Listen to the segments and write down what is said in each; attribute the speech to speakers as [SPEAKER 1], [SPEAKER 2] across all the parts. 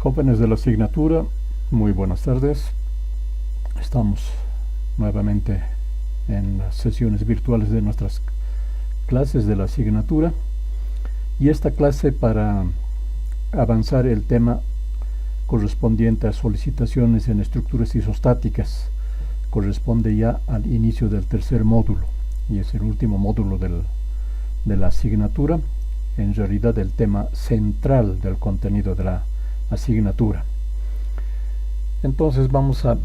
[SPEAKER 1] Jóvenes de la asignatura, muy buenas tardes. Estamos nuevamente en las sesiones virtuales de nuestras clases de la asignatura, y esta clase, para avanzar el tema correspondiente a solicitaciones en estructuras isostáticas, corresponde ya al inicio del tercer módulo, y es el último módulo de la asignatura, en realidad el tema central del contenido de la asignatura. Entonces vamos a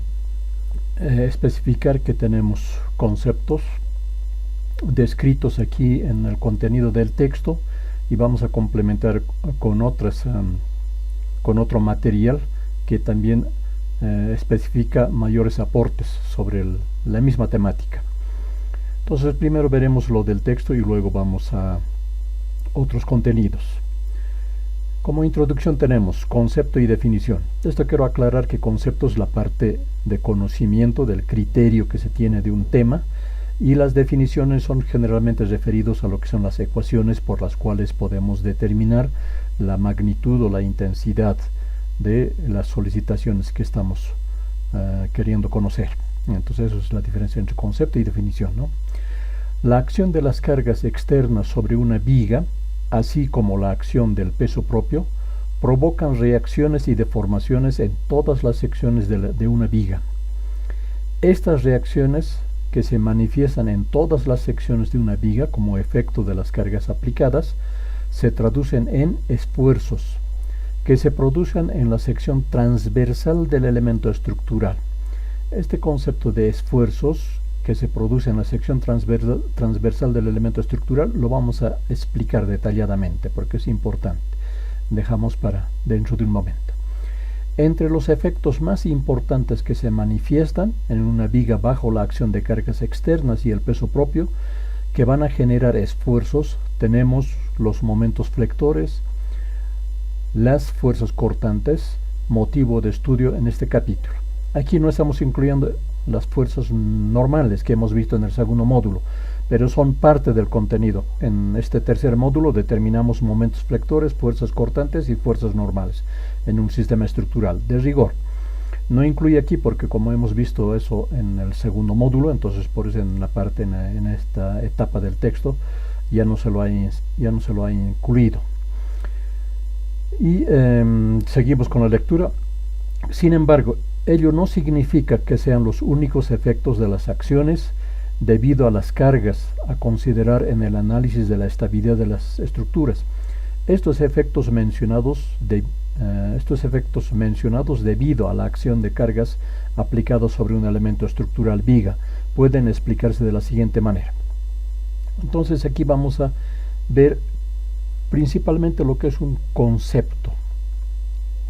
[SPEAKER 1] especificar que tenemos conceptos descritos aquí en el contenido del texto, y vamos a complementar con otro material que también especifica mayores aportes sobre la misma temática. Entonces primero veremos lo del texto y luego vamos a otros contenidos. Como introducción tenemos concepto y definición. Esto quiero aclarar que concepto es la parte de conocimiento del criterio que se tiene de un tema, y las definiciones son generalmente referidos a lo que son las ecuaciones por las cuales podemos determinar la magnitud o la intensidad de las solicitaciones que estamos queriendo conocer. Entonces eso es la diferencia entre concepto y definición, ¿no? La acción de las cargas externas sobre una viga, así como la acción del peso propio, provocan reacciones y deformaciones en todas las secciones de una viga. Estas reacciones, que se manifiestan en todas las secciones de una viga como efecto de las cargas aplicadas, se traducen en esfuerzos, que se producen en la sección transversal del elemento estructural. Este concepto de esfuerzos que se produce en la sección transversal del elemento estructural lo vamos a explicar detalladamente porque es importante. Dejamos para dentro de un momento. Entre los efectos más importantes que se manifiestan en una viga bajo la acción de cargas externas y el peso propio que van a generar esfuerzos, tenemos los momentos flectores, las fuerzas cortantes, motivo de estudio en este capítulo. Aquí no estamos incluyendo las fuerzas normales que hemos visto en el segundo módulo, pero son parte del contenido. En este tercer módulo determinamos momentos flectores, fuerzas cortantes y fuerzas normales en un sistema estructural. De rigor, no incluye aquí porque como hemos visto eso en el segundo módulo, entonces por eso en esta etapa del texto ya no se lo ha incluido. Y seguimos con la lectura. Sin embargo, ello no significa que sean los únicos efectos de las acciones debido a las cargas a considerar en el análisis de la estabilidad de las estructuras. Estos efectos mencionados debido a la acción de cargas aplicadas sobre un elemento estructural viga pueden explicarse de la siguiente manera. Entonces aquí vamos a ver principalmente lo que es un concepto,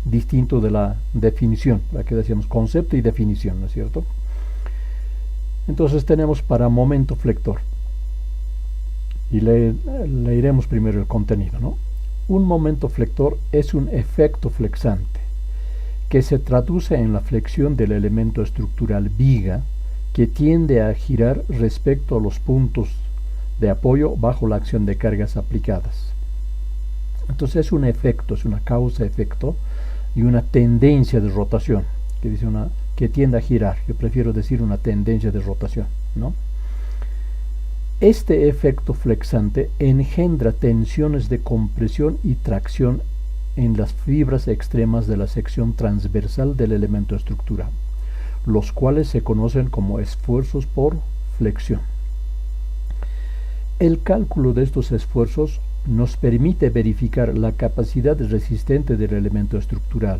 [SPEAKER 1] distinto de la definición. Aquí decíamos concepto y definición, ¿no es cierto? Entonces tenemos para momento flector, y leeremos primero el contenido, ¿no? Un momento flector es un efecto flexante que se traduce en la flexión del elemento estructural viga, que tiende a girar respecto a los puntos de apoyo bajo la acción de cargas aplicadas. Entonces es un efecto, es una causa-efecto y una tendencia de rotación, que tiende a girar. Yo prefiero decir una tendencia de rotación, ¿no? Este efecto flexante engendra tensiones de compresión y tracción en las fibras extremas de la sección transversal del elemento estructural, los cuales se conocen como esfuerzos por flexión. El cálculo de estos esfuerzos nos permite verificar la capacidad resistente del elemento estructural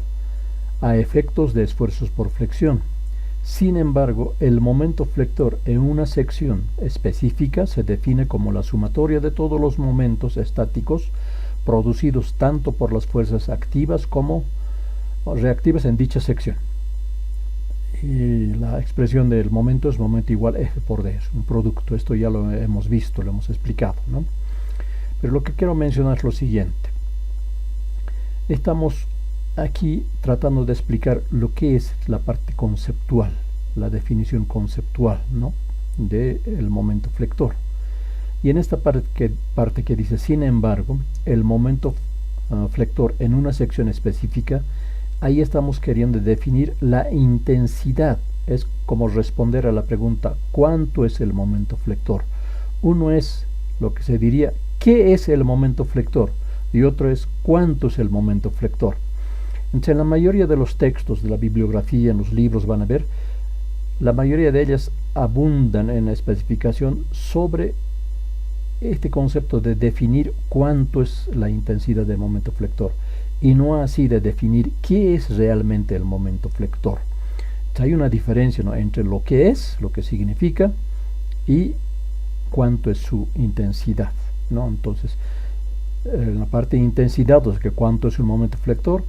[SPEAKER 1] a efectos de esfuerzos por flexión. Sin embargo, el momento flector en una sección específica se define como la sumatoria de todos los momentos estáticos producidos tanto por las fuerzas activas como reactivas en dicha sección. Y la expresión del momento es momento igual F por D, es un producto. Esto ya lo hemos visto, lo hemos explicado, ¿no? Pero lo que quiero mencionar es lo siguiente. Estamos aquí tratando de explicar lo que es la parte conceptual, la definición conceptual, ¿no?, del momento flector. Y en esta parte que dice, sin embargo, el momento flector en una sección específica ahí estamos queriendo definir la intensidad. Es como responder a la pregunta, ¿cuánto es el momento flector? Uno es lo que se diría, ¿qué es el momento flector? Y otro es, ¿cuánto es el momento flector? Entonces, en la mayoría de los textos de la bibliografía, en los libros, van a ver, la mayoría de ellas abundan en la especificación sobre este concepto de definir cuánto es la intensidad del momento flector, y no así de definir qué es realmente el momento flector. Entonces, hay una diferencia, ¿no?, entre lo que es, lo que significa, y cuánto es su intensidad, ¿no? Entonces, en la parte de intensidad, o sea, que cuánto es un momento flector,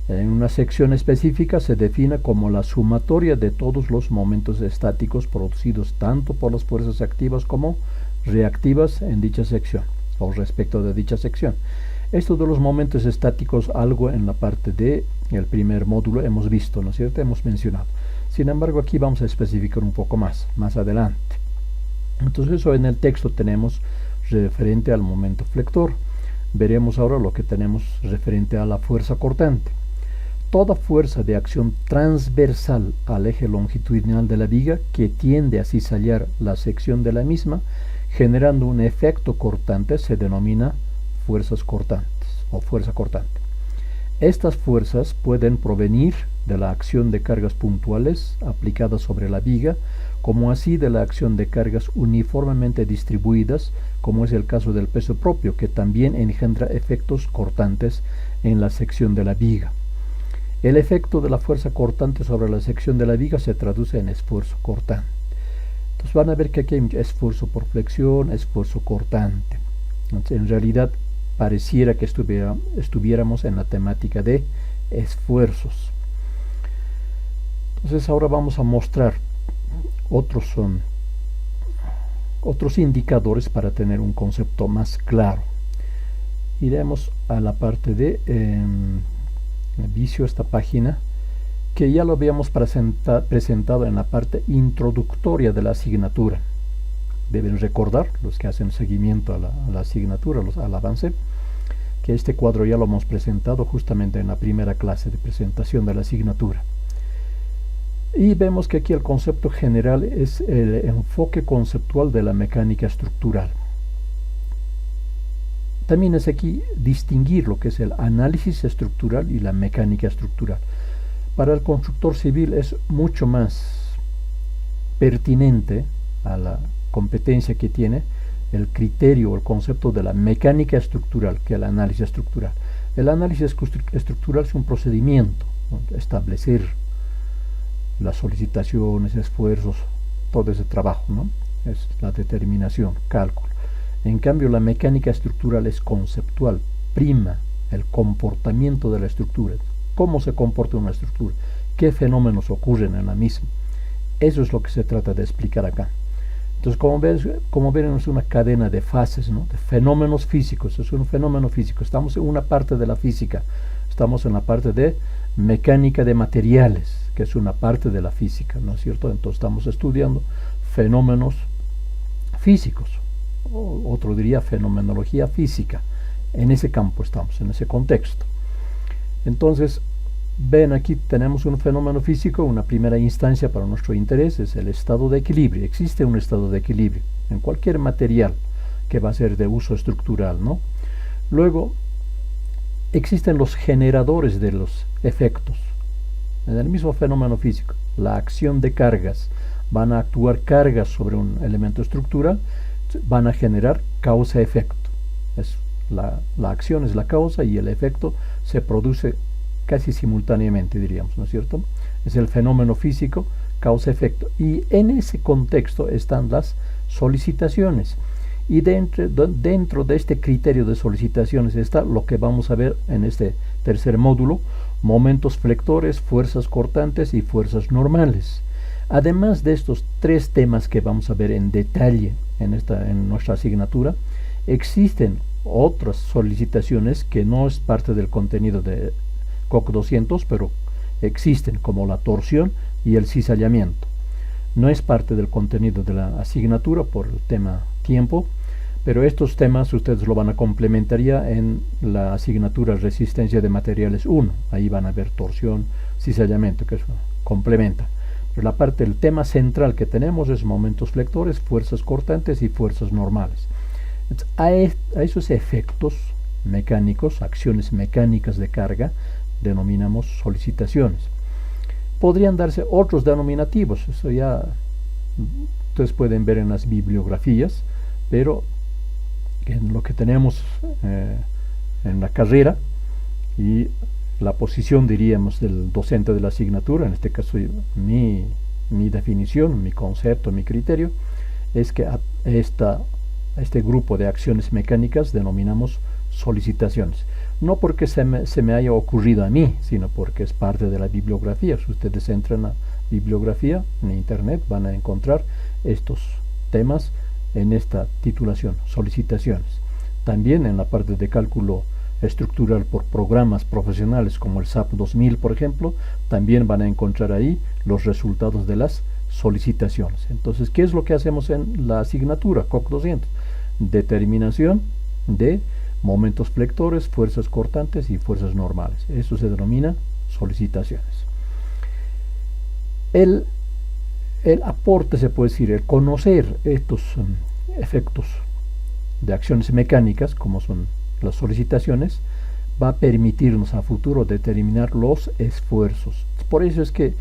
[SPEAKER 1] en una sección específica se define como la sumatoria de todos los momentos estáticos producidos tanto por las fuerzas activas como reactivas en dicha sección o respecto de dicha sección. Esto de los momentos estáticos, algo en la parte de el primer módulo hemos visto, ¿no es cierto? Hemos mencionado. Sin embargo, aquí vamos a especificar un poco más adelante. Entonces, eso en el texto tenemos referente al momento flector. Veremos ahora lo que tenemos referente a la fuerza cortante. Toda fuerza de acción transversal al eje longitudinal de la viga que tiende a cizallar la sección de la misma, generando un efecto cortante, se denomina fuerzas cortantes o fuerza cortante. Estas fuerzas pueden provenir de la acción de cargas puntuales aplicadas sobre la viga, como así de la acción de cargas uniformemente distribuidas, como es el caso del peso propio, que también engendra efectos cortantes en la sección de la viga. El efecto de la fuerza cortante sobre la sección de la viga se traduce en esfuerzo cortante. Entonces van a ver que aquí hay esfuerzo por flexión, esfuerzo cortante. Entonces, en realidad pareciera que estuviéramos en la temática de esfuerzos. Entonces ahora vamos a mostrar otros indicadores para tener un concepto más claro. Iremos a la parte de vicio, esta página, que ya lo habíamos presentado en la parte introductoria de la asignatura. Deben recordar, los que hacen seguimiento a la asignatura, al avance, que este cuadro ya lo hemos presentado justamente en la primera clase de presentación de la asignatura. Y vemos que aquí el concepto general es el enfoque conceptual de la mecánica estructural. También es aquí distinguir lo que es el análisis estructural y la mecánica estructural. Para el constructor civil es mucho más pertinente a la competencia que tiene el criterio o el concepto de la mecánica estructural que el análisis estructural. El análisis estructural es un procedimiento, ¿no?, establecer las solicitaciones, esfuerzos, todo ese trabajo, ¿no? Es la determinación, cálculo. En cambio, la mecánica estructural es conceptual, prima el comportamiento de la estructura. ¿Cómo se comporta una estructura? ¿Qué fenómenos ocurren en la misma? Eso es lo que se trata de explicar acá. Entonces, como ven, es una cadena de fases, ¿no?, de fenómenos físicos. Es un fenómeno físico. Estamos en una parte de la física. Estamos en la parte de mecánica de materiales, que es una parte de la física, ¿no es cierto? Entonces estamos estudiando fenómenos físicos, o otro diría fenomenología física. En ese campo estamos, en ese contexto. Entonces, ven, aquí tenemos un fenómeno físico. Una primera instancia para nuestro interés es el estado de equilibrio. Existe un estado de equilibrio en cualquier material que va a ser de uso estructural, ¿no? Luego, existen los generadores de los efectos. En el mismo fenómeno físico, la acción de cargas, van a actuar cargas sobre un elemento estructural, van a generar causa-efecto. La acción es la causa y el efecto se produce casi simultáneamente, diríamos, ¿no es cierto? Es el fenómeno físico, causa-efecto. Y en ese contexto están las solicitaciones. Y dentro de este criterio de solicitaciones está lo que vamos a ver en este tercer módulo: momentos flectores, fuerzas cortantes y fuerzas normales. Además de estos tres temas que vamos a ver en detalle en nuestra asignatura, existen otras solicitaciones que no es parte del contenido de COC 200, pero existen, como la torsión y el cizallamiento. No es parte del contenido de la asignatura por el tema tiempo, Pero estos temas ustedes lo van a complementar ya en la asignatura Resistencia de Materiales 1. Ahí van a ver torsión, cizallamiento, que eso complementa. Pero la parte, el tema central que tenemos es momentos flectores, fuerzas cortantes y fuerzas normales. Entonces, a esos efectos mecánicos, acciones mecánicas de carga, denominamos solicitaciones. Podrían darse otros denominativos, eso ya ustedes pueden ver en las bibliografías, pero en lo que tenemos en la carrera y la posición, diríamos, del docente de la asignatura, en este caso mi definición, mi concepto, mi criterio, es que a este grupo de acciones mecánicas denominamos solicitaciones. No porque se me haya ocurrido a mí, sino porque es parte de la bibliografía. Si ustedes entran a bibliografía en internet, van a encontrar estos temas en esta titulación, solicitaciones. También en la parte de cálculo estructural por programas profesionales como el SAP 2000, por ejemplo, también van a encontrar ahí los resultados de las solicitaciones. Entonces, ¿qué es lo que hacemos en la asignatura COC 200? Determinación de momentos flectores, fuerzas cortantes y fuerzas normales. Eso se denomina solicitaciones. El aporte, se puede decir, el conocer estos efectos de acciones mecánicas, como son las solicitaciones, va a permitirnos a futuro determinar los esfuerzos. Por eso es que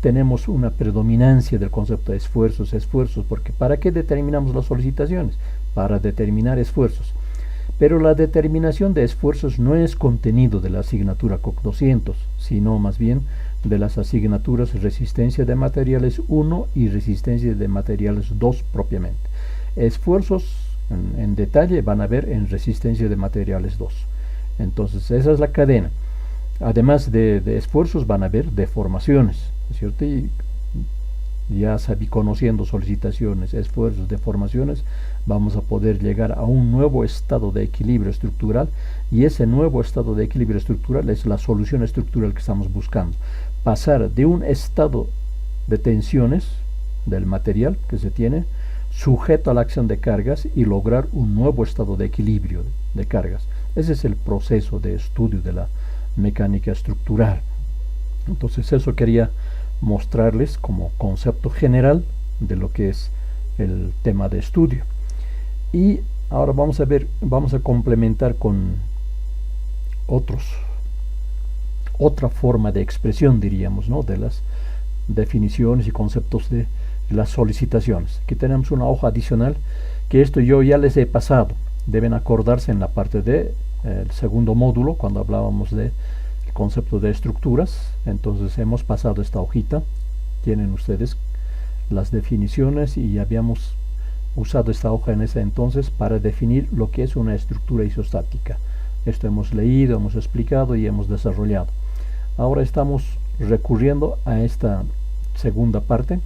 [SPEAKER 1] tenemos una predominancia del concepto de esfuerzos, porque ¿para qué determinamos las solicitaciones? Para determinar esfuerzos. Pero la determinación de esfuerzos no es contenido de la asignatura COC 200, sino más bien de las asignaturas Resistencia de Materiales 1 y Resistencia de Materiales 2 propiamente. Esfuerzos en detalle van a ver en Resistencia de Materiales 2. Entonces esa es la cadena. Además de esfuerzos van a haber deformaciones, ¿no es cierto? Y ya conociendo solicitaciones, esfuerzos, deformaciones, vamos a poder llegar a un nuevo estado de equilibrio estructural, y ese nuevo estado de equilibrio estructural es la solución estructural que estamos buscando. Pasar de un estado de tensiones del material que se tiene sujeto a la acción de cargas y lograr un nuevo estado de equilibrio de cargas. Ese es el proceso de estudio de la mecánica estructural. Entonces eso quería mostrarles como concepto general de lo que es el tema de estudio. Y ahora vamos a complementar con otra forma de expresión, diríamos, ¿no?, de las definiciones y conceptos de las solicitaciones. Aquí tenemos una hoja adicional que esto yo ya les he pasado. Deben acordarse en la parte de el segundo módulo, cuando hablábamos de concepto de estructuras. Entonces hemos pasado esta hojita, tienen ustedes las definiciones, y habíamos usado esta hoja en ese entonces para definir lo que es una estructura isostática. Esto hemos leído, hemos explicado y hemos desarrollado. Ahora estamos recurriendo a esta segunda parte,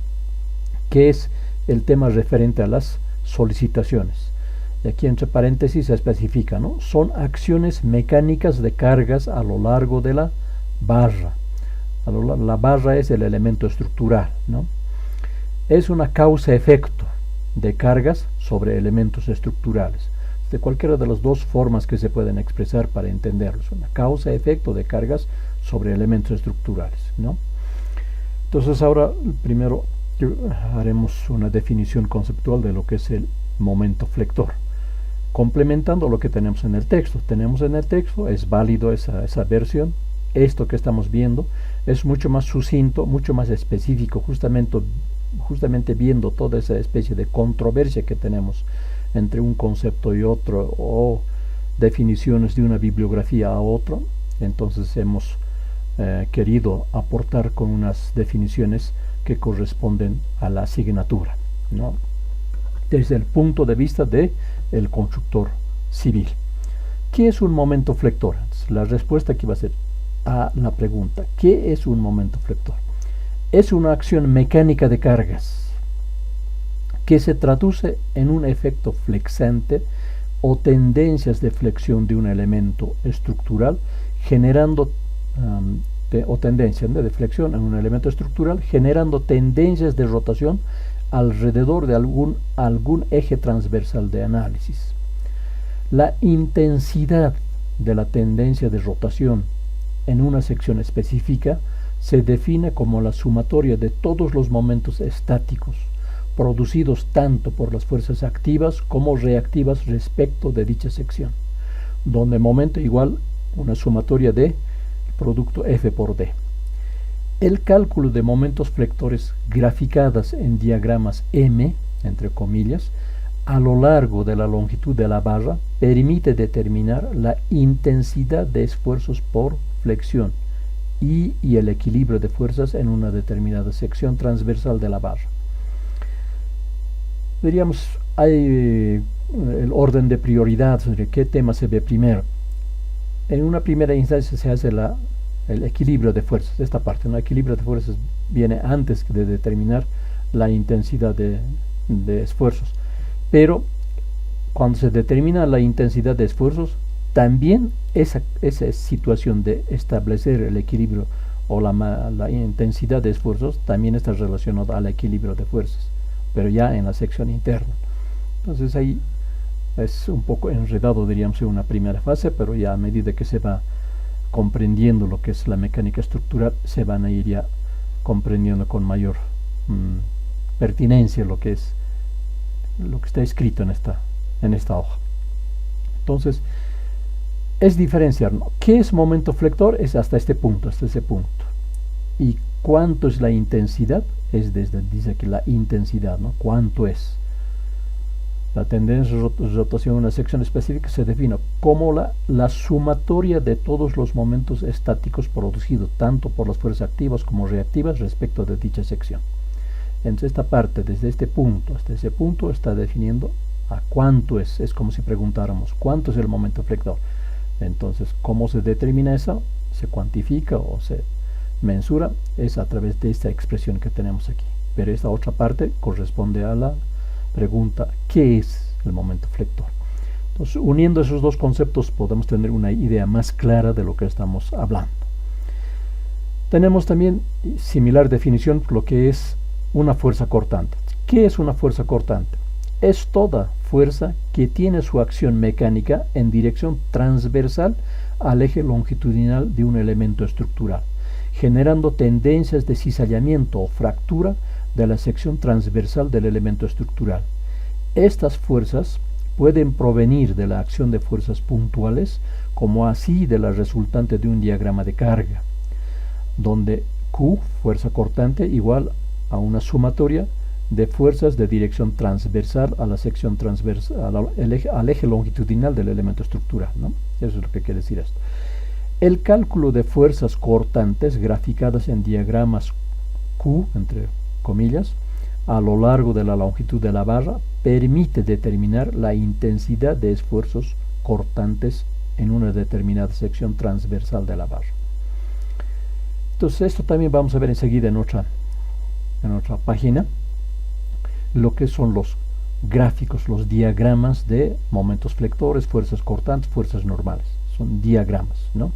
[SPEAKER 1] que es el tema referente a las solicitaciones. Y aquí entre paréntesis se especifica, ¿no?, son acciones mecánicas de cargas a lo largo de la barra. La barra es el elemento estructural, ¿no? Es una causa-efecto de cargas sobre elementos estructurales. De cualquiera de las dos formas que se pueden expresar para entenderlos. Una causa-efecto de cargas sobre elementos estructurales, ¿no? Entonces ahora primero haremos una definición conceptual de lo que es el momento flector, complementando lo que tenemos en el texto. Tenemos en el texto, es válido esa versión. Esto que estamos viendo es mucho más sucinto, mucho más específico, justamente viendo toda esa especie de controversia que tenemos entre un concepto y otro, o definiciones de una bibliografía a otro. Entonces hemos querido aportar con unas definiciones que corresponden a la asignatura, ¿no?, desde el punto de vista del constructor civil. ¿Qué es un momento flector? Entonces, la respuesta aquí va a ser a la pregunta, ¿qué es un momento flector? Es una acción mecánica de cargas que se traduce en un efecto flexante o tendencias de flexión de un elemento estructural, generando o tendencia de flexión en un elemento estructural, generando tendencias de rotación alrededor de algún eje transversal de análisis. La intensidad de la tendencia de rotación en una sección específica se define como la sumatoria de todos los momentos estáticos producidos tanto por las fuerzas activas como reactivas respecto de dicha sección, donde momento igual una sumatoria de producto F por D. El cálculo de momentos flectores graficadas en diagramas M, entre comillas, a lo largo de la longitud de la barra permite determinar la intensidad de esfuerzos por flexión y el equilibrio de fuerzas en una determinada sección transversal de la barra. Diríamos, hay el orden de prioridad sobre qué tema se ve primero. En una primera instancia se hace el equilibrio de fuerzas, esta parte, ¿no? El equilibrio de fuerzas viene antes de determinar la intensidad de esfuerzos. Pero cuando se determina la intensidad de esfuerzos, también esa situación de establecer el equilibrio o la intensidad de esfuerzos también está relacionada al equilibrio de fuerzas, pero ya en la sección interna. Entonces ahí es un poco enredado, diríamos, en una primera fase, pero ya a medida que se va comprendiendo lo que es la mecánica estructural, se van a ir ya comprendiendo con mayor pertinencia lo que está escrito en esta hoja. Entonces, es diferenciar, ¿no? ¿Qué es momento flector? Es hasta ese punto. ¿Y cuánto es la intensidad? Dice aquí la intensidad, ¿no? ¿Cuánto es? La tendencia de rotación en una sección específica se define como la sumatoria de todos los momentos estáticos producidos tanto por las fuerzas activas como reactivas respecto de dicha sección. Entonces esta parte, desde este punto hasta ese punto, está definiendo a cuánto es. Es como si preguntáramos, ¿cuánto es el momento flector? Entonces, ¿cómo se determina eso? ¿Se cuantifica o se mensura? Es a través de esta expresión que tenemos aquí. Pero esta otra parte corresponde a la pregunta, ¿qué es el momento flector? Entonces, uniendo esos dos conceptos podemos tener una idea más clara de lo que estamos hablando. Tenemos también similar definición lo que es una fuerza cortante. ¿Qué es una fuerza cortante? Es toda fuerza que tiene su acción mecánica en dirección transversal al eje longitudinal de un elemento estructural, generando tendencias de cizallamiento o fractura de la sección transversal del elemento estructural. Estas fuerzas pueden provenir de la acción de fuerzas puntuales, como así de la resultante de un diagrama de carga, donde Q, fuerza cortante, igual a una sumatoria de fuerzas de dirección transversal a la sección transversal, al eje longitudinal del elemento estructural, ¿no? Eso es lo que quiere decir esto. El cálculo de fuerzas cortantes graficadas en diagramas Q, entre comillas, a lo largo de la longitud de la barra, permite determinar la intensidad de esfuerzos cortantes en una determinada sección transversal de la barra. Entonces esto también vamos a ver enseguida en otra página, lo que son los gráficos, los diagramas de momentos flectores, fuerzas cortantes, fuerzas normales. Son diagramas, ¿no?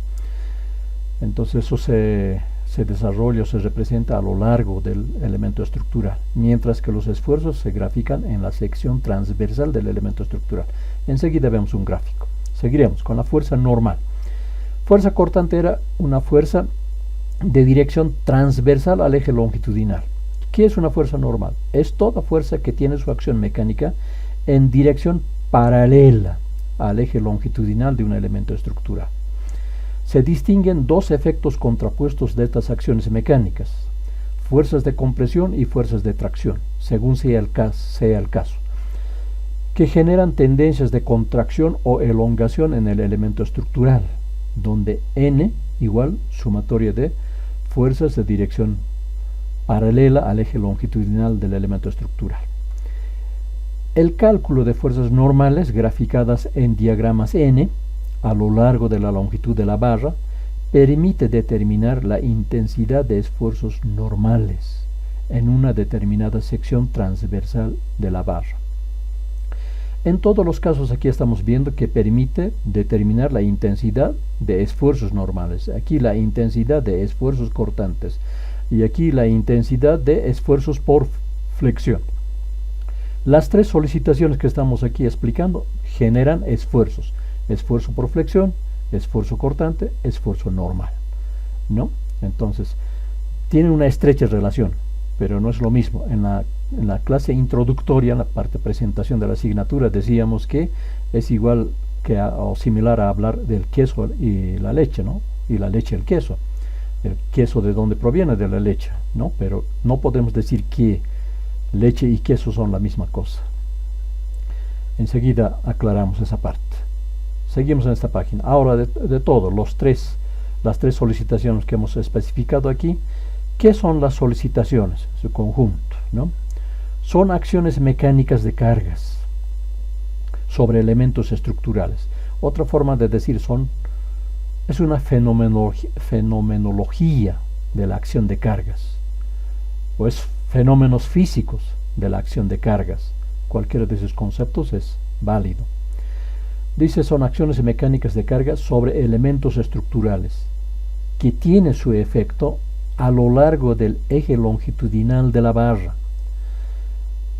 [SPEAKER 1] Entonces eso se desarrolla o se representa a lo largo del elemento estructural, mientras que los esfuerzos se grafican en la sección transversal del elemento estructural. Enseguida vemos un gráfico. Seguiremos con la fuerza normal. Fuerza cortante era una fuerza de dirección transversal al eje longitudinal. ¿Qué es una fuerza normal? Es toda fuerza que tiene su acción mecánica en dirección paralela al eje longitudinal de un elemento estructural. Se distinguen dos efectos contrapuestos de estas acciones mecánicas: fuerzas de compresión y fuerzas de tracción, según sea el caso, que generan tendencias de contracción o elongación en el elemento estructural, donde N igual sumatoria de fuerzas de dirección paralela al eje longitudinal del elemento estructural. El cálculo de fuerzas normales graficadas en diagramas N a lo largo de la longitud de la barra permite determinar la intensidad de esfuerzos normales en una determinada sección transversal de la barra. En todos los casos aquí estamos viendo que permite determinar la intensidad de esfuerzos normales. Aquí la intensidad de esfuerzos cortantes y aquí la intensidad de esfuerzos por flexión. Las tres solicitaciones que estamos aquí explicando generan esfuerzos. Esfuerzo por flexión, esfuerzo cortante, esfuerzo normal, ¿no? Entonces, tienen una estrecha relación, pero no es lo mismo. En la clase introductoria, en la parte de presentación de la asignatura, decíamos que es igual que o similar a hablar del queso y la leche, ¿no? Y la leche y el queso. El queso de dónde proviene, de la leche, ¿no? Pero no podemos decir que leche y queso son la misma cosa. Enseguida aclaramos esa parte. Seguimos en esta página. Ahora de todo, las tres solicitaciones que hemos especificado aquí, ¿qué son las solicitaciones? Su conjunto, ¿no? Son acciones mecánicas de cargas sobre elementos estructurales. Otra forma de decir es una fenomenología de la acción de cargas, o es fenómenos físicos de la acción de cargas. Cualquiera de esos conceptos es válido. Dice, son acciones mecánicas de carga sobre elementos estructurales que tienen su efecto a lo largo del eje longitudinal de la barra.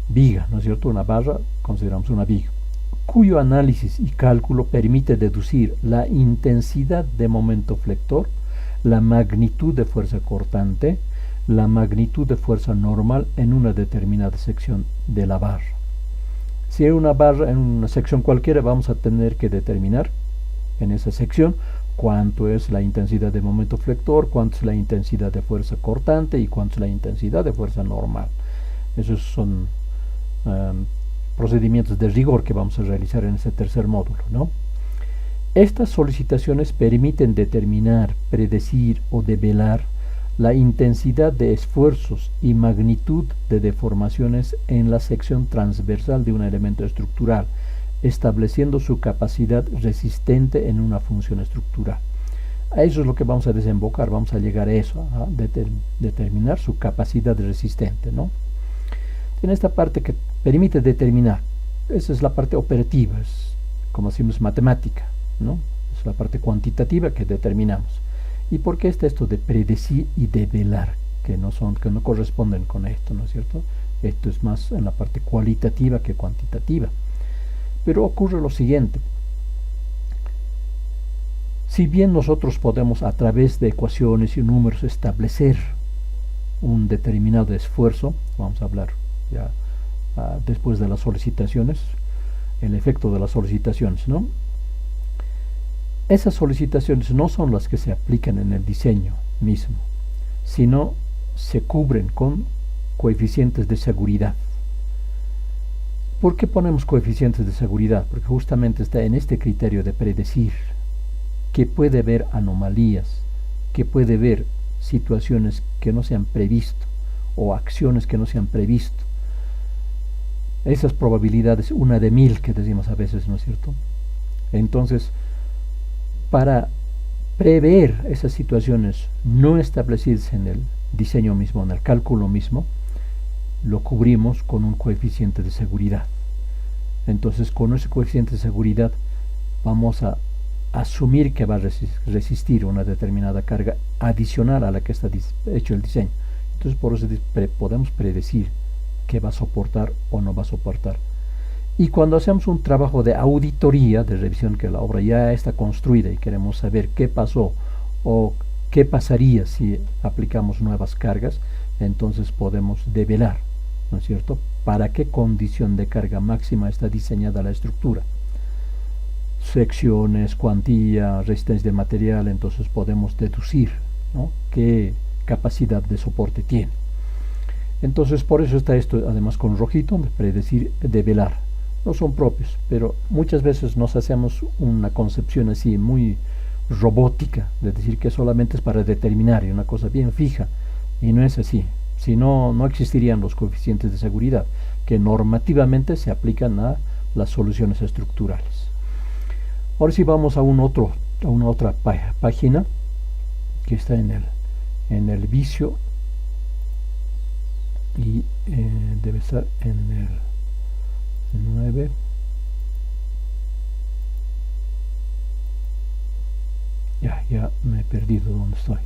[SPEAKER 1] Viga, ¿no es cierto? Una barra, consideramos una viga, cuyo análisis y cálculo permite deducir la intensidad de momento flector, la magnitud de fuerza cortante, la magnitud de fuerza normal en una determinada sección de la barra. Si hay una barra en una sección cualquiera, vamos a tener que determinar en esa sección cuánto es la intensidad de momento flector, cuánto es la intensidad de fuerza cortante y cuánto es la intensidad de fuerza normal. Esos son procedimientos de rigor que vamos a realizar en ese tercer módulo, ¿no? Estas solicitaciones permiten determinar, predecir o develar la intensidad de esfuerzos y magnitud de deformaciones en la sección transversal de un elemento estructural, estableciendo su capacidad resistente en una función estructural. A eso es lo que vamos a desembocar, vamos a llegar a eso, a determinar su capacidad resistente, ¿no? En esta parte que permite determinar, esa es la parte operativa, es como decimos matemática, ¿no? Es la parte cuantitativa que determinamos. ¿Y por qué está esto de predecir y develar? Que no corresponden con esto, ¿no es cierto? Esto es más en la parte cualitativa que cuantitativa. Pero ocurre lo siguiente. Si bien nosotros podemos a través de ecuaciones y números establecer un determinado esfuerzo, vamos a hablar ya después de las solicitaciones, el efecto de las solicitaciones, ¿no? Esas solicitaciones no son las que se aplican en el diseño mismo, sino se cubren con coeficientes de seguridad. ¿Por qué ponemos coeficientes de seguridad? Porque justamente está en este criterio de predecir que puede haber anomalías, que puede haber situaciones que no se han previsto o acciones que no se han previsto. Esas probabilidades, 1 de 1000 que decimos a veces, ¿no es cierto? Entonces, para prever esas situaciones no establecidas en el diseño mismo, en el cálculo mismo, lo cubrimos con un coeficiente de seguridad. Entonces, con ese coeficiente de seguridad vamos a asumir que va a resistir una determinada carga adicional a la que está hecho el diseño. Entonces, por eso podemos predecir qué va a soportar o no va a soportar. Y cuando hacemos un trabajo de auditoría, de revisión, que la obra ya está construida y queremos saber qué pasó o qué pasaría si aplicamos nuevas cargas, entonces podemos develar, ¿no es cierto?, para qué condición de carga máxima está diseñada la estructura. Secciones, cuantía, resistencia de material, entonces podemos deducir, ¿no?, qué capacidad de soporte tiene. Entonces, por eso está esto, además con rojito, de predecir, develar. No son propios, pero muchas veces nos hacemos una concepción así muy robótica, de decir que solamente es para determinar, y una cosa bien fija, y no es así. Si no, no existirían los coeficientes de seguridad, que normativamente se aplican a las soluciones estructurales. Ahora sí vamos a una otra página, que está en el vicio, y debe estar en el 9. Ya me he perdido donde estoy.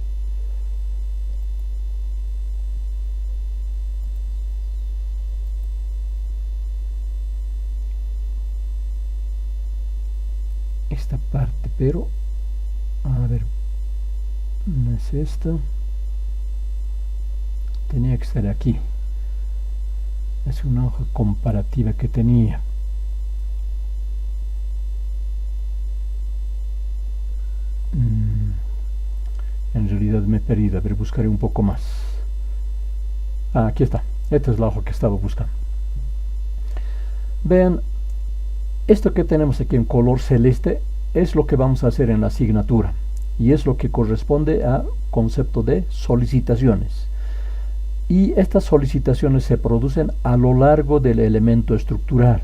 [SPEAKER 1] pero a ver, no es esta, tenía que estar aquí. Es una hoja comparativa que tenía. En realidad me he perdido. A ver, buscaré un poco más. Aquí está. Esta es la hoja que estaba buscando. Vean, esto que tenemos aquí en color celeste es lo que vamos a hacer en la asignatura y es lo que corresponde a concepto de solicitaciones. Y estas solicitaciones se producen a lo largo del elemento estructural.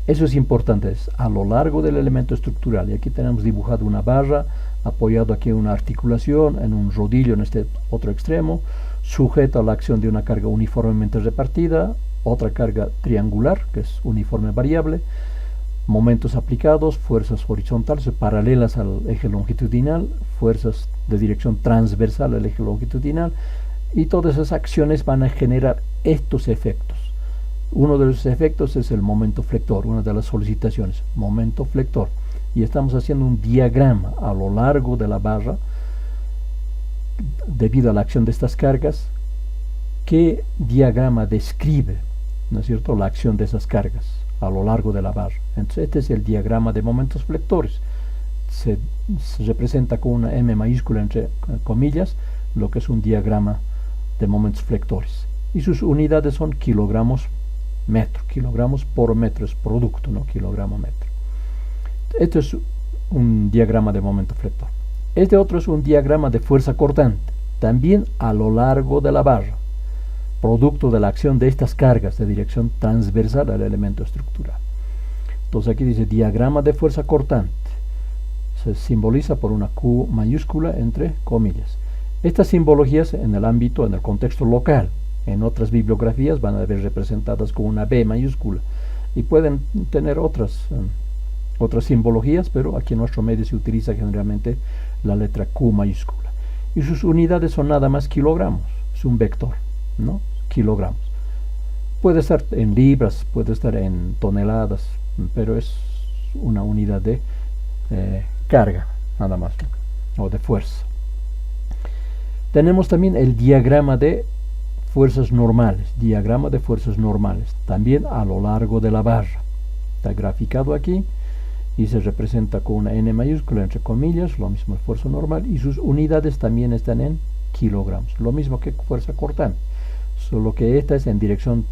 [SPEAKER 1] Eso es importante, es a lo largo del elemento estructural. Y aquí tenemos dibujado una barra, apoyado aquí en una articulación, en un rodillo en este otro extremo, sujeto a la acción de una carga uniformemente repartida, otra carga triangular, que es uniforme variable, momentos aplicados, fuerzas horizontales paralelas al eje longitudinal, fuerzas de dirección transversal al eje longitudinal, y todas esas acciones van a generar estos efectos. Uno de los efectos es el momento flector, una de las solicitaciones, momento flector. Y estamos haciendo un diagrama a lo largo de la barra, debido a la acción de estas cargas. ¿Qué diagrama describe, no es cierto, la acción de esas cargas a lo largo de la barra? Entonces este es el diagrama de momentos flectores. Se representa con una M mayúscula entre comillas, lo que es un diagrama de momentos flectores. Y sus unidades son kilogramos metro, kilogramos por metro, es producto, no kilogramo metro. Esto es un diagrama de momento flector. Este otro es un diagrama de fuerza cortante, también a lo largo de la barra, producto de la acción de estas cargas de dirección transversal al elemento estructural. Entonces aquí dice diagrama de fuerza cortante, se simboliza por una Q mayúscula entre comillas. Estas simbologías en el ámbito, en el contexto local, en otras bibliografías van a ver representadas con una B mayúscula y pueden tener otras simbologías, pero aquí en nuestro medio se utiliza generalmente la letra Q mayúscula. Y sus unidades son nada más kilogramos, es un vector, ¿no? Kilogramos. Puede estar en libras, puede estar en toneladas, pero es una unidad de carga, nada más, ¿no? O de fuerza. Tenemos también el diagrama de fuerzas normales, también a lo largo de la barra. Está graficado aquí y se representa con una N mayúscula entre comillas, lo mismo esfuerzo normal, y sus unidades también están en kilogramos, lo mismo que fuerza cortante, solo que esta es en dirección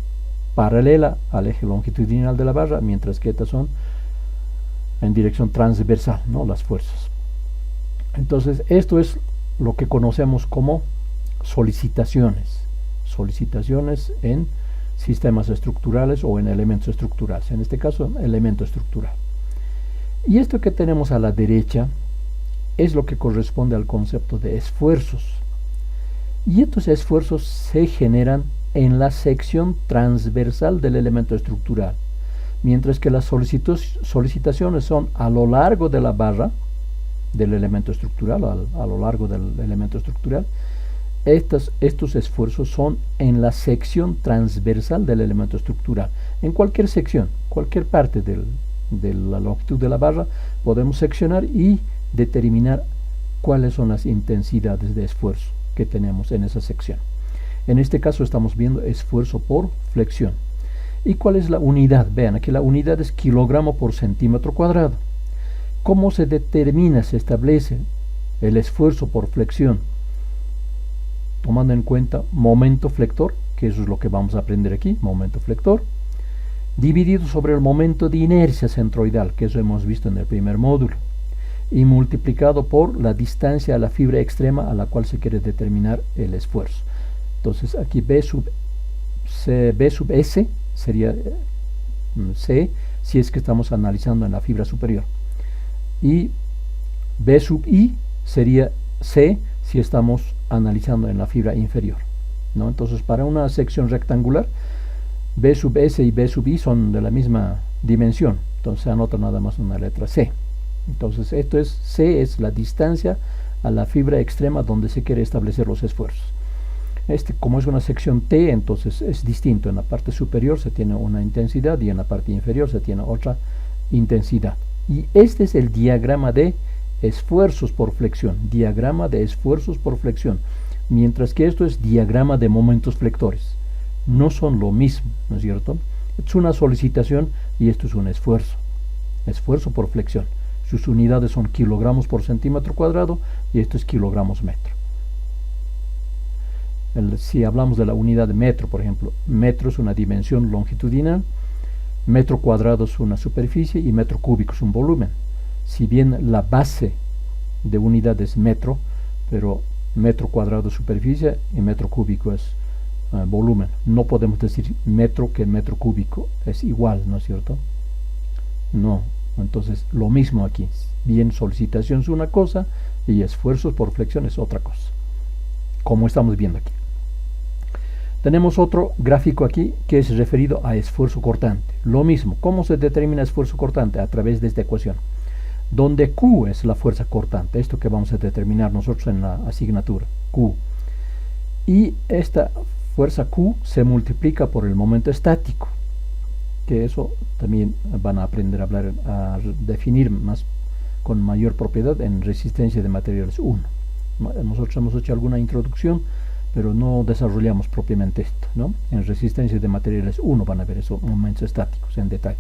[SPEAKER 1] paralela al eje longitudinal de la barra, mientras que estas son en dirección transversal, ¿no? Las fuerzas. Entonces esto es lo que conocemos como solicitaciones en sistemas estructurales o en elementos estructurales, en este caso elemento estructural. Y esto que tenemos a la derecha es lo que corresponde al concepto de esfuerzos. Y estos esfuerzos se generan en la sección transversal del elemento estructural, mientras que las solicitaciones son a lo largo de la barra del elemento estructural, a lo largo del elemento estructural. Estos esfuerzos son en la sección transversal del elemento estructural. En cualquier sección, cualquier parte de la longitud de la barra, podemos seccionar y determinar cuáles son las intensidades de esfuerzo que tenemos en esa sección. En este caso estamos viendo esfuerzo por flexión. ¿Y cuál es la unidad? Vean, aquí la unidad es kilogramo por centímetro cuadrado. ¿Cómo se determina, se establece el esfuerzo por flexión? Tomando en cuenta momento flector, que eso es lo que vamos a aprender aquí, momento flector, dividido sobre el momento de inercia centroidal, que eso hemos visto en el primer módulo, y multiplicado por la distancia a la fibra extrema a la cual se quiere determinar el esfuerzo. Entonces aquí B sub S sería C si es que estamos analizando en la fibra superior, y B sub I sería C si estamos analizando en la fibra inferior, ¿no? Entonces para una sección rectangular, B sub S y B sub I son de la misma dimensión, entonces se anota nada más una letra C. Entonces esto es, C es la distancia a la fibra extrema donde se quiere establecer los esfuerzos. Como es una sección T, entonces es distinto. En la parte superior se tiene una intensidad y en la parte inferior se tiene otra intensidad. Y este es el diagrama de esfuerzos por flexión, diagrama de esfuerzos por flexión, mientras que esto es diagrama de momentos flectores. No son lo mismo, ¿no es cierto? Es una solicitación y esto es un esfuerzo, esfuerzo por flexión. Sus unidades son kilogramos por centímetro cuadrado y esto es kilogramos metro. Si hablamos de la unidad de metro, por ejemplo, metro es una dimensión longitudinal, metro cuadrado es una superficie y metro cúbico es un volumen. Si bien la base de unidad es metro, pero metro cuadrado es superficie y metro cúbico es volumen. No podemos decir metro que metro cúbico es igual, ¿no es cierto? No. Entonces, lo mismo aquí. Bien, solicitación es una cosa y esfuerzos por flexión es otra cosa, como estamos viendo aquí. Tenemos otro gráfico aquí que es referido a esfuerzo cortante. Lo mismo. ¿Cómo se determina esfuerzo cortante? A través de esta ecuación, donde Q es la fuerza cortante, esto que vamos a determinar nosotros en la asignatura, Q. Y esta fuerza Q se multiplica por el momento estático, que eso también van a aprender a hablar, a definir más con mayor propiedad en resistencia de materiales 1. Nosotros hemos hecho alguna introducción, pero no desarrollamos propiamente esto, ¿no? En resistencia de materiales 1 van a ver esos momentos estáticos en detalle.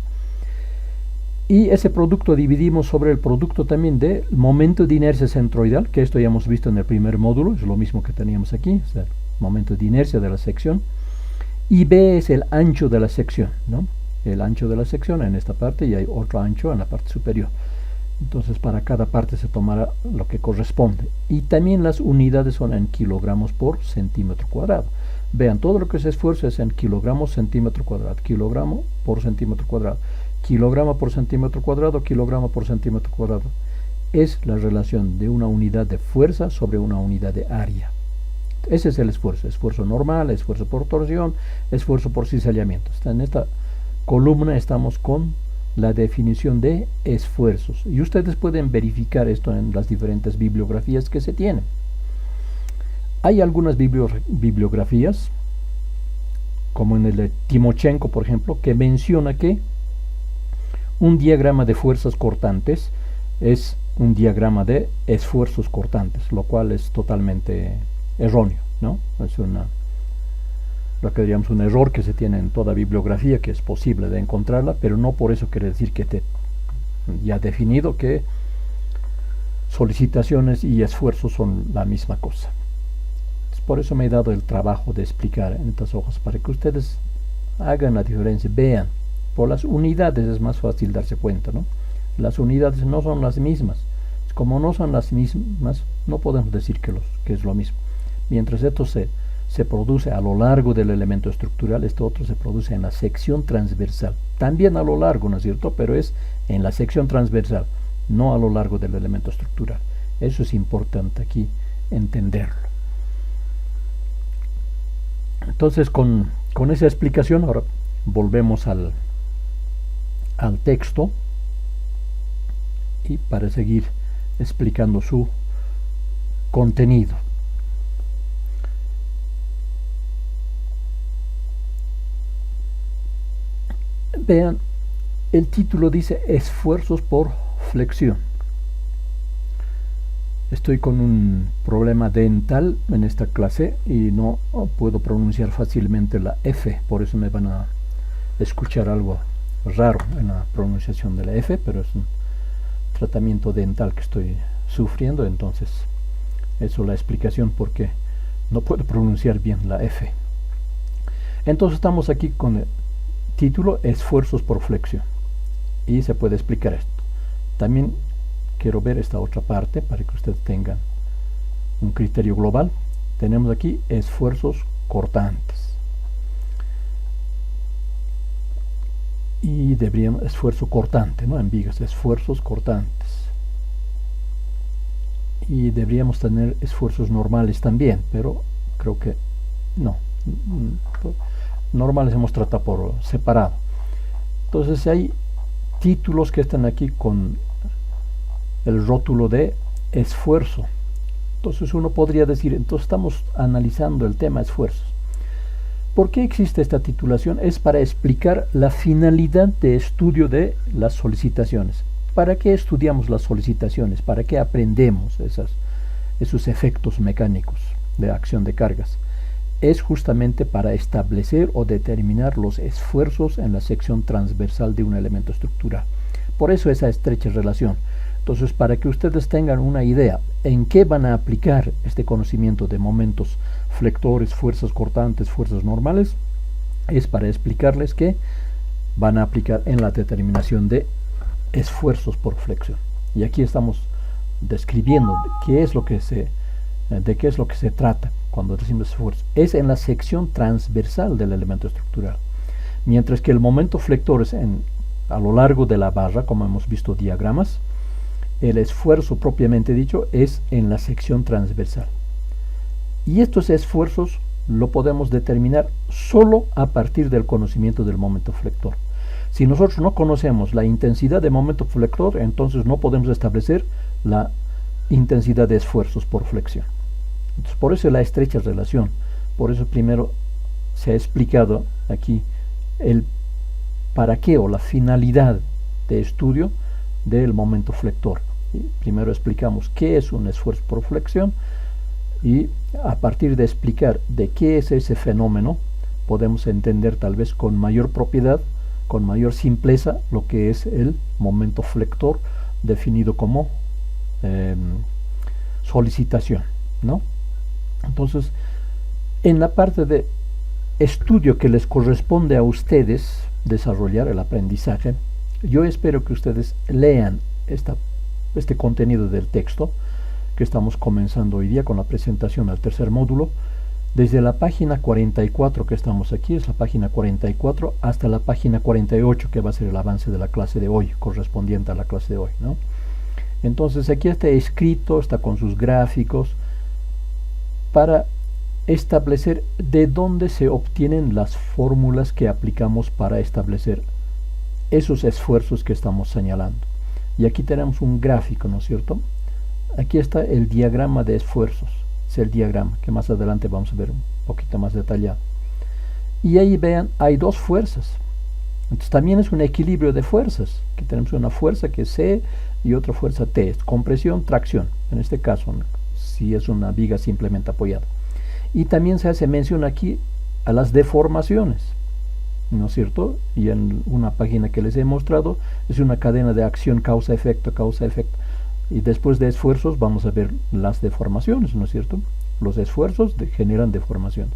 [SPEAKER 1] Y ese producto dividimos sobre el producto también del momento de inercia centroidal, que esto ya hemos visto en el primer módulo, es lo mismo que teníamos aquí, es el momento de inercia de la sección. Y B es el ancho de la sección, ¿no? El ancho de la sección en esta parte y hay otro ancho en la parte superior. Entonces para cada parte se tomará lo que corresponde. Y también las unidades son en kilogramos por centímetro cuadrado. Vean, todo lo que es esfuerzo es en kilogramos centímetro cuadrado, kilogramo por centímetro cuadrado, kilogramo por centímetro cuadrado, kilogramo por centímetro cuadrado. Es la relación de una unidad de fuerza sobre una unidad de área. Ese es el esfuerzo. Esfuerzo normal, esfuerzo por torsión, esfuerzo por cizallamiento. En esta columna estamos con la definición de esfuerzos y ustedes pueden verificar esto en las diferentes bibliografías que se tienen. Hay algunas bibliografías, como en el de Timochenko, por ejemplo, que menciona que un diagrama de fuerzas cortantes es un diagrama de esfuerzos cortantes, lo cual es totalmente erróneo, ¿no? Es lo que diríamos un error que se tiene en toda bibliografía, que es posible de encontrarla, pero no por eso quiere decir que esté ya definido que solicitaciones y esfuerzos son la misma cosa. Por eso me he dado el trabajo de explicar en estas hojas, para que ustedes hagan la diferencia, vean. Por las unidades es más fácil darse cuenta, ¿no? Las unidades no son las mismas. Como no son las mismas, no podemos decir que es lo mismo. Mientras esto se produce a lo largo del elemento estructural, este otro se produce en la sección transversal. También a lo largo, ¿no es cierto? Pero es en la sección transversal, no a lo largo del elemento estructural. Eso es importante aquí entenderlo. Entonces, con esa explicación, ahora volvemos al texto y para seguir explicando su contenido. Vean, el título dice esfuerzos por flexión. Estoy con un problema dental en esta clase y no puedo pronunciar fácilmente la F, por eso me van a escuchar algo raro en la pronunciación de la F, pero es un tratamiento dental que estoy sufriendo, entonces eso es la explicación por qué no puedo pronunciar bien la F. Entonces estamos aquí con el título esfuerzos por flexión y se puede explicar esto. También quiero ver esta otra parte para que ustedes tengan un criterio global. Tenemos aquí esfuerzos cortantes y deberíamos esfuerzo cortante, ¿no? En vigas, esfuerzos cortantes, y deberíamos tener esfuerzos normales también, pero creo que no. Normales hemos tratado por separado. Entonces hay títulos que están aquí con el rótulo de esfuerzo. Entonces uno podría decir, entonces estamos analizando el tema esfuerzos. ¿Por qué existe esta titulación? Es para explicar la finalidad de estudio de las solicitaciones. ¿para qué estudiamos las solicitaciones? ¿Para qué aprendemos esos efectos mecánicos de acción de cargas? Es justamente para establecer o determinar los esfuerzos en la sección transversal de un elemento estructural. Por eso esa estrecha relación. Entonces, para que ustedes tengan una idea en qué van a aplicar este conocimiento de momentos flectores, fuerzas cortantes, fuerzas normales, es para explicarles que van a aplicar en la determinación de esfuerzos por flexión. Y aquí estamos describiendo de qué es lo que se trata cuando decimos esfuerzo. Es en la sección transversal del elemento estructural. Mientras que el momento flector es a lo largo de la barra, como hemos visto diagramas, el esfuerzo propiamente dicho es en la sección transversal. Y estos esfuerzos lo podemos determinar solo a partir del conocimiento del momento flector. Si nosotros no conocemos la intensidad de momento flector, entonces no podemos establecer la intensidad de esfuerzos por flexión. Entonces, por eso la estrecha relación. Por eso primero se ha explicado aquí el para qué o la finalidad de estudio del momento flector. Primero explicamos qué es un esfuerzo por flexión y a partir de explicar de qué es ese fenómeno, podemos entender tal vez con mayor propiedad, con mayor simpleza, lo que es el momento flector definido como solicitación, ¿no? Entonces, en la parte de estudio que les corresponde a ustedes desarrollar el aprendizaje, yo espero que ustedes lean este contenido del texto que estamos comenzando hoy día con la presentación al tercer módulo, desde la página 44 que estamos aquí, es la página 44, hasta la página 48 que va a ser el avance de la clase de hoy, correspondiente a la clase de hoy, ¿no? Entonces aquí está escrito, está con sus gráficos, para establecer de dónde se obtienen las fórmulas que aplicamos para establecer esos esfuerzos que estamos señalando. Y aquí tenemos un gráfico, ¿no es cierto? Aquí está el diagrama de esfuerzos, es el diagrama que más adelante vamos a ver un poquito más detallado. Y ahí vean, hay dos fuerzas. Entonces también es un equilibrio de fuerzas, que tenemos una fuerza que es C y otra fuerza T, es compresión, tracción, en este caso, ¿no? Si es una viga simplemente apoyada. Y también se hace mención aquí a las deformaciones, ¿no es cierto? Y en una página que les he mostrado es una cadena de acción causa-efecto, causa-efecto. Y después de esfuerzos vamos a ver las deformaciones, ¿no es cierto? Los esfuerzos generan deformaciones.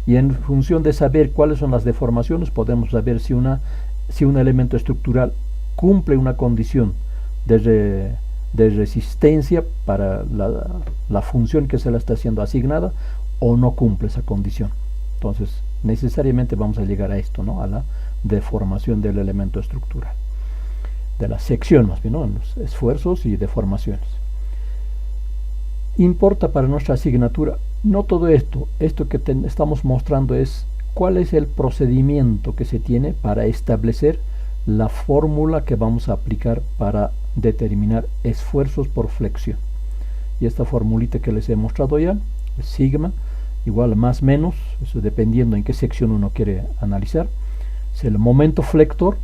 [SPEAKER 1] Y en función de saber cuáles son las deformaciones, podemos saber si un elemento estructural cumple una condición de resistencia para la función que se le está siendo asignada o no cumple esa condición. Entonces, necesariamente vamos a llegar a esto, ¿no? A la deformación del elemento estructural, de la sección más bien, ¿no? En los esfuerzos y deformaciones. Importa para nuestra asignatura, no todo esto que estamos mostrando es cuál es el procedimiento que se tiene para establecer la fórmula que vamos a aplicar para determinar esfuerzos por flexión. Y esta formulita que les he mostrado ya, es sigma, igual a más menos, eso dependiendo en qué sección uno quiere analizar, es el momento flector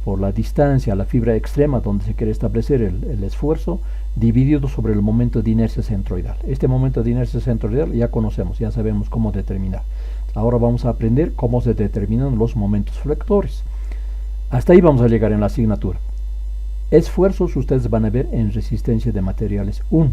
[SPEAKER 1] por la distancia a la fibra extrema donde se quiere establecer el esfuerzo, dividido sobre el momento de inercia centroidal. Este momento de inercia centroidal ya conocemos, ya sabemos cómo determinar. Ahora vamos a aprender cómo se determinan los momentos flectores. Hasta ahí vamos a llegar en la asignatura. Esfuerzos ustedes van a ver en resistencia de materiales 1.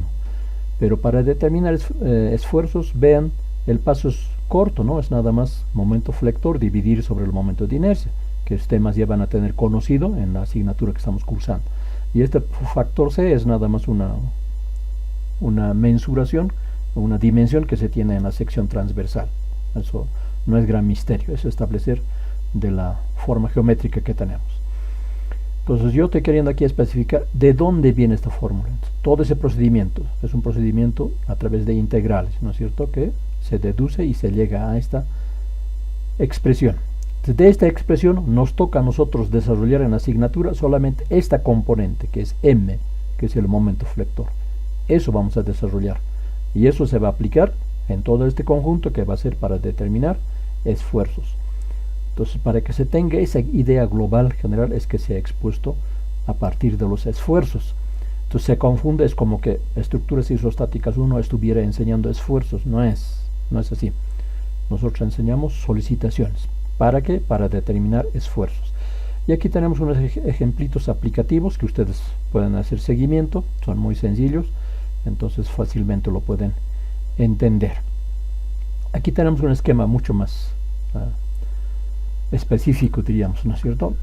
[SPEAKER 1] Pero para determinar esfuerzos, vean, el paso es corto, ¿no? Es nada más momento flector dividir sobre el momento de inercia, que los temas ya van a tener conocido en la asignatura que estamos cursando. Y este factor C es nada más una mensuración, una dimensión que se tiene en la sección transversal. Eso no es gran misterio, es establecer de la forma geométrica que tenemos. Entonces yo estoy queriendo aquí especificar de dónde viene esta fórmula. Todo ese procedimiento es un procedimiento a través de integrales, ¿no es cierto? Que se deduce y se llega a esta expresión. De esta expresión nos toca a nosotros desarrollar en la asignatura solamente esta componente, que es M, que es el momento flector. Eso vamos a desarrollar. Y eso se va a aplicar en todo este conjunto que va a ser para determinar esfuerzos. Entonces, para que se tenga esa idea global general es que se ha expuesto a partir de los esfuerzos. Entonces se confunde, es como que estructuras isostáticas 1 estuviera enseñando esfuerzos. No es así. Nosotros enseñamos solicitaciones. ¿Para qué? Para determinar esfuerzos. Y aquí tenemos unos ejemplitos aplicativos que ustedes pueden hacer seguimiento. Son muy sencillos, entonces fácilmente lo pueden entender. Aquí tenemos un esquema mucho más específico, diríamos, ¿no es cierto?,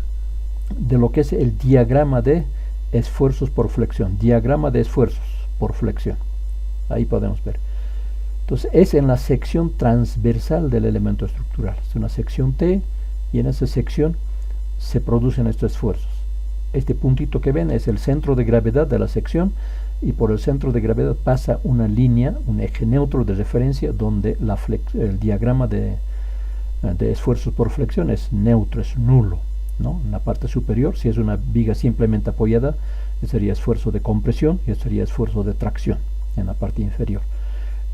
[SPEAKER 1] de lo que es el diagrama de esfuerzos por flexión. Diagrama de esfuerzos por flexión. Ahí podemos ver. Entonces es en la sección transversal del elemento estructural. Es una sección T y en esa sección se producen estos esfuerzos. Este puntito que ven es el centro de gravedad de la sección y por el centro de gravedad pasa una línea, un eje neutro de referencia donde el diagrama de esfuerzos por flexión es neutro, es nulo, ¿no? En la parte superior, si es una viga simplemente apoyada, sería esfuerzo de compresión y sería esfuerzo de tracción en la parte inferior.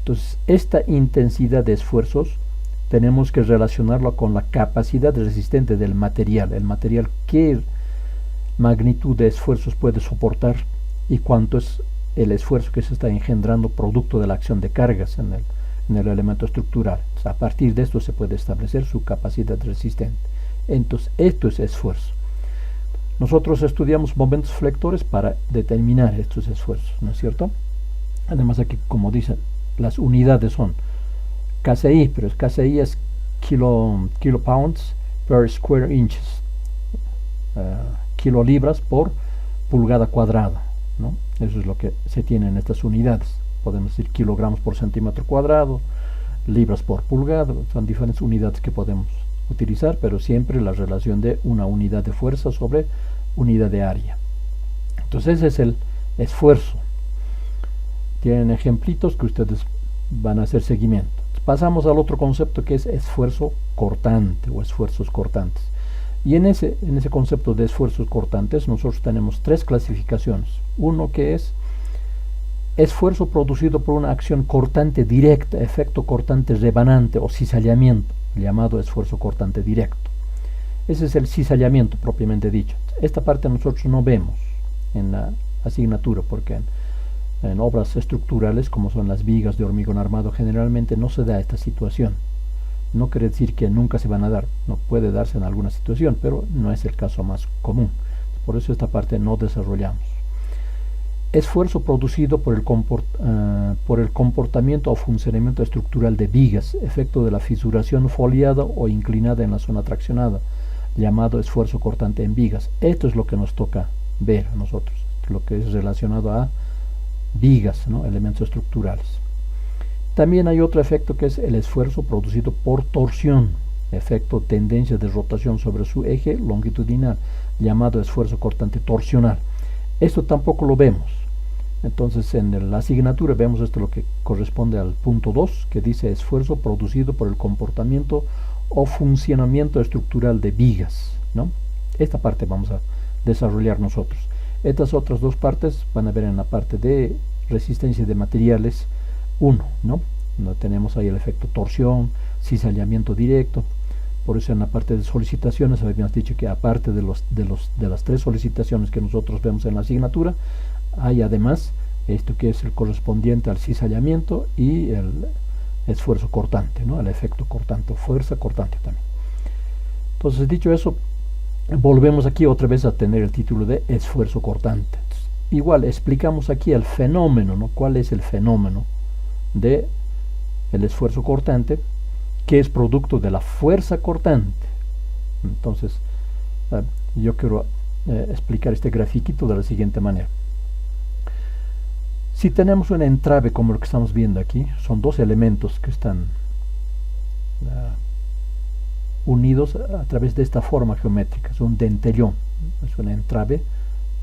[SPEAKER 1] Entonces, esta intensidad de esfuerzos tenemos que relacionarlo con la capacidad resistente del material. El material, qué magnitud de esfuerzos puede soportar y cuánto es el esfuerzo que se está engendrando producto de la acción de cargas en el elemento estructural. Entonces, a partir de esto se puede establecer su capacidad resistente. Entonces, esto es esfuerzo. Nosotros estudiamos momentos flectores para determinar estos esfuerzos, ¿no es cierto? Además, aquí, como dicen, las unidades son KCI, pero KCI es kilopounds per square inches, kilolibras por pulgada cuadrada, ¿no? Eso es lo que se tiene en estas unidades. Podemos decir kilogramos por centímetro cuadrado, libras por pulgada, son diferentes unidades que podemos utilizar, pero siempre la relación de una unidad de fuerza sobre unidad de área. Entonces ese es el esfuerzo. Tienen ejemplitos que ustedes van a hacer seguimiento. Pasamos al otro concepto que es esfuerzo cortante o esfuerzos cortantes. Y en ese concepto de esfuerzos cortantes nosotros tenemos tres clasificaciones. Uno que es esfuerzo producido por una acción cortante directa, efecto cortante rebanante o cizallamiento, llamado esfuerzo cortante directo. Ese es el cizallamiento propiamente dicho. Esta parte nosotros no vemos en la asignatura porque en obras estructurales como son las vigas de hormigón armado generalmente no se da esta situación. No quiere decir que nunca se van a dar, no puede darse en alguna situación, pero no es el caso más común. Por eso esta parte no desarrollamos. Esfuerzo producido por el comportamiento o funcionamiento estructural de vigas, efecto de la fisuración foliada o inclinada en la zona traccionada, llamado esfuerzo cortante en vigas. Esto es lo que nos toca ver a nosotros, lo que es relacionado a vigas, ¿no? Elementos estructurales. También hay otro efecto que es el esfuerzo producido por torsión, efecto tendencia de rotación sobre su eje longitudinal, llamado esfuerzo cortante torsional. Esto tampoco lo vemos. Entonces en la asignatura vemos esto, lo que corresponde al punto 2, que dice esfuerzo producido por el comportamiento o funcionamiento estructural de vigas, ¿no? Esta parte vamos a desarrollar nosotros. Estas otras dos partes van a ver en la parte de resistencia de materiales 1, ¿no? Donde tenemos ahí el efecto torsión, cizallamiento directo. Por eso en la parte de solicitaciones habíamos dicho que aparte de las tres solicitaciones que nosotros vemos en la asignatura, hay además esto que es el correspondiente al cizallamiento y el esfuerzo cortante, ¿no? El efecto cortante, fuerza cortante también. Entonces, dicho eso, volvemos aquí otra vez a tener el título de esfuerzo cortante. Entonces, igual explicamos aquí el fenómeno, ¿no? ¿Cuál es el fenómeno de el esfuerzo cortante? Que es producto de la fuerza cortante. Entonces, yo quiero explicar este grafiquito de la siguiente manera. Si tenemos un entrave como lo que estamos viendo aquí, son dos elementos que están unidos a través de esta forma geométrica, es un dentellón, es un entrave,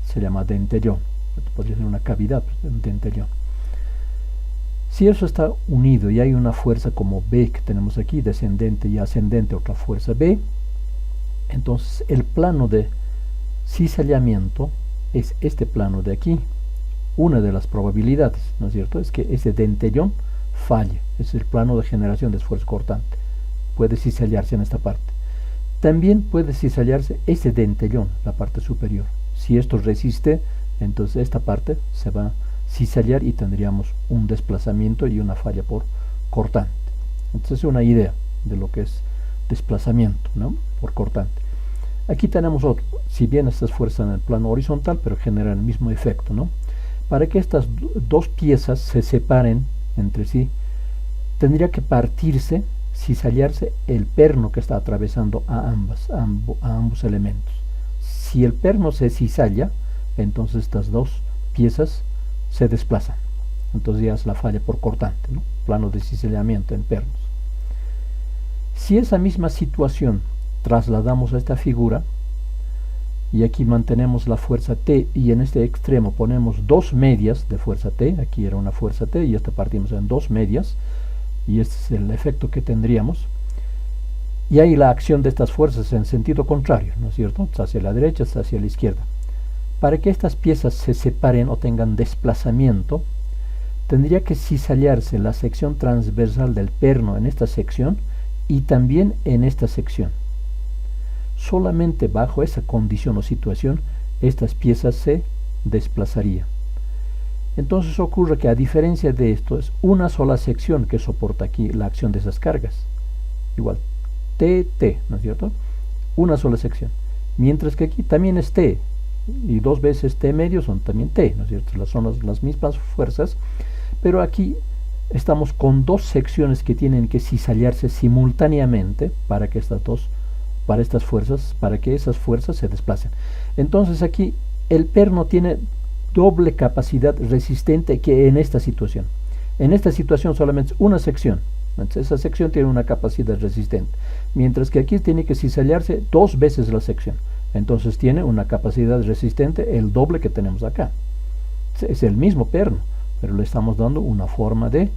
[SPEAKER 1] se llama dentellón, podría ser una cavidad, pues, un dentellón. Si eso está unido y hay una fuerza como B que tenemos aquí, descendente y ascendente, otra fuerza B, entonces el plano de cizallamiento es este plano de aquí. Una de las probabilidades, ¿no es cierto?, es que ese dentellón falle. Es el plano de generación de esfuerzo cortante. Puede cizallarse en esta parte. También puede cizallarse ese dentellón, la parte superior. Si esto resiste, entonces esta parte se va a cizallar y tendríamos un desplazamiento y una falla por cortante. Entonces es una idea de lo que es desplazamiento, ¿no?, por cortante. Aquí tenemos otro, si bien estas fuerzas en el plano horizontal, pero generan el mismo efecto, ¿no? Para que estas dos piezas se separen entre sí, tendría que partirse, cizallarse el perno que está atravesando a ambos elementos. Si el perno se cizalla, entonces estas dos piezas se desplazan. Entonces ya es la falla por cortante, ¿no?, plano de cizallamiento en pernos. Si esa misma situación trasladamos a esta figura, y aquí mantenemos la fuerza T, y en este extremo ponemos dos medias de fuerza T, aquí era una fuerza T, y esta partimos en dos medias, y este es el efecto que tendríamos. Y ahí la acción de estas fuerzas en sentido contrario, ¿no es cierto?, está hacia la derecha, está hacia la izquierda. Para que estas piezas se separen o tengan desplazamiento, tendría que cizallarse la sección transversal del perno en esta sección y también en esta sección. Solamente bajo esa condición o situación, estas piezas se desplazarían. Entonces ocurre que, a diferencia de esto, es una sola sección que soporta aquí la acción de esas cargas. Igual, T, ¿no es cierto?, una sola sección. Mientras que aquí también es T, y dos veces T medio son también T, ¿no es cierto?, son las mismas fuerzas, pero aquí estamos con dos secciones que tienen que cizallarse simultáneamente para que para que esas fuerzas se desplacen. Entonces aquí el perno tiene doble capacidad resistente que en esta situación. En esta situación solamente es una sección, entonces esa sección tiene una capacidad resistente, mientras que aquí tiene que cizallarse dos veces la sección, entonces tiene una capacidad resistente el doble que tenemos acá. Es el mismo perno, pero le estamos dando una forma de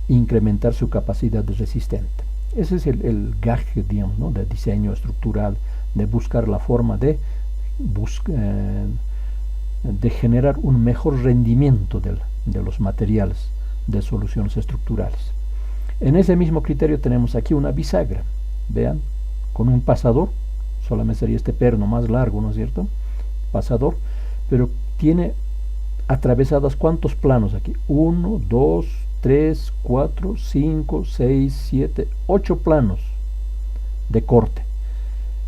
[SPEAKER 1] incrementar su capacidad resistente. Ese es el gaje, digamos, ¿no?, de diseño estructural, de buscar la forma de generar un mejor rendimiento de los materiales de soluciones estructurales. En ese mismo criterio tenemos aquí una bisagra, vean, con un pasador, solamente sería este perno más largo, ¿no es cierto?, pasador, pero tiene atravesadas ¿cuántos planos aquí? 1, 2, 3, 4, 5, 6, 7, 8 planos de corte.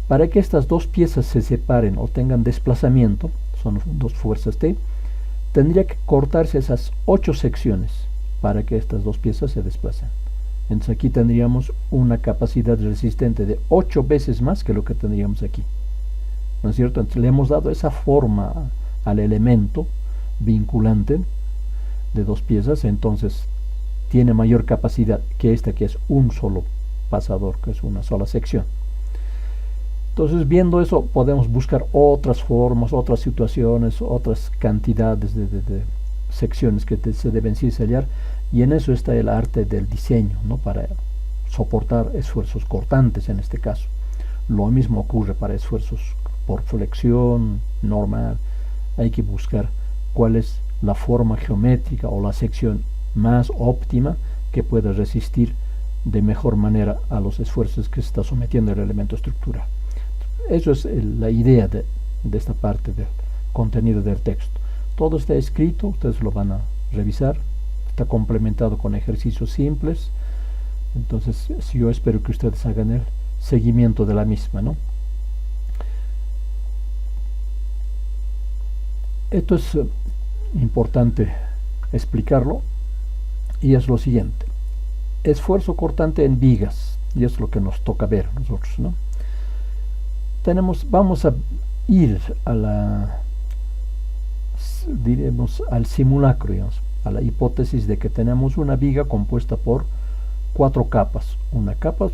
[SPEAKER 1] Para que estas dos piezas se separen o tengan desplazamiento, son dos fuerzas T, tendría que cortarse esas 8 secciones para que estas dos piezas se desplacen. Entonces aquí tendríamos una capacidad resistente de 8 veces más que lo que tendríamos aquí, ¿no es cierto? Entonces le hemos dado esa forma al elemento vinculante de dos piezas, entonces tiene mayor capacidad que esta, que es un solo pasador, que es una sola sección. Entonces, viendo eso, podemos buscar otras formas, otras situaciones, otras cantidades de secciones que se deben cizallar, y en eso está el arte del diseño, ¿no?, para soportar esfuerzos cortantes en este caso. Lo mismo ocurre para esfuerzos por flexión normal. Hay que buscar cuál es la forma geométrica o la sección más óptima que pueda resistir de mejor manera a los esfuerzos que se está sometiendo el elemento estructural. Eso es la idea de esta parte del contenido del texto. Todo está escrito, ustedes lo van a revisar, está complementado con ejercicios simples, entonces yo espero que ustedes hagan el seguimiento de la misma, ¿no? Esto es importante explicarlo, y es lo siguiente: esfuerzo cortante en vigas, y es lo que nos toca ver a nosotros, ¿no? Vamos a ir diremos al simulacro, digamos, a la hipótesis de que tenemos una viga compuesta por 4 capas, una capa,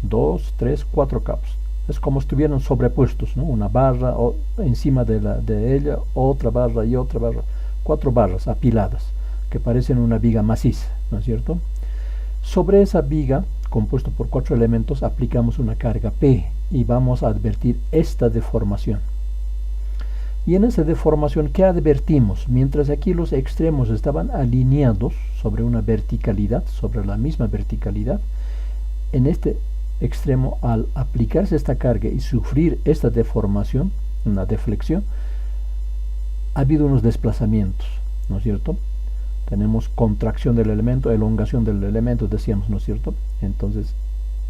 [SPEAKER 1] 2, 3, 4 capas. Es como si estuvieran sobrepuestos, ¿no?, una barra encima de ella, otra barra y otra barra, 4 barras apiladas que parecen una viga maciza, ¿no es cierto? Sobre esa viga, compuesto por 4 elementos, aplicamos una carga P y vamos a advertir esta deformación. Y en esa deformación, ¿qué advertimos? Mientras aquí los extremos estaban alineados sobre una verticalidad, sobre la misma verticalidad, en este extremo, al aplicarse esta carga y sufrir esta deformación, una deflexión, ha habido unos desplazamientos, ¿no es cierto? Tenemos contracción del elemento, elongación del elemento, decíamos, ¿no es cierto? Entonces,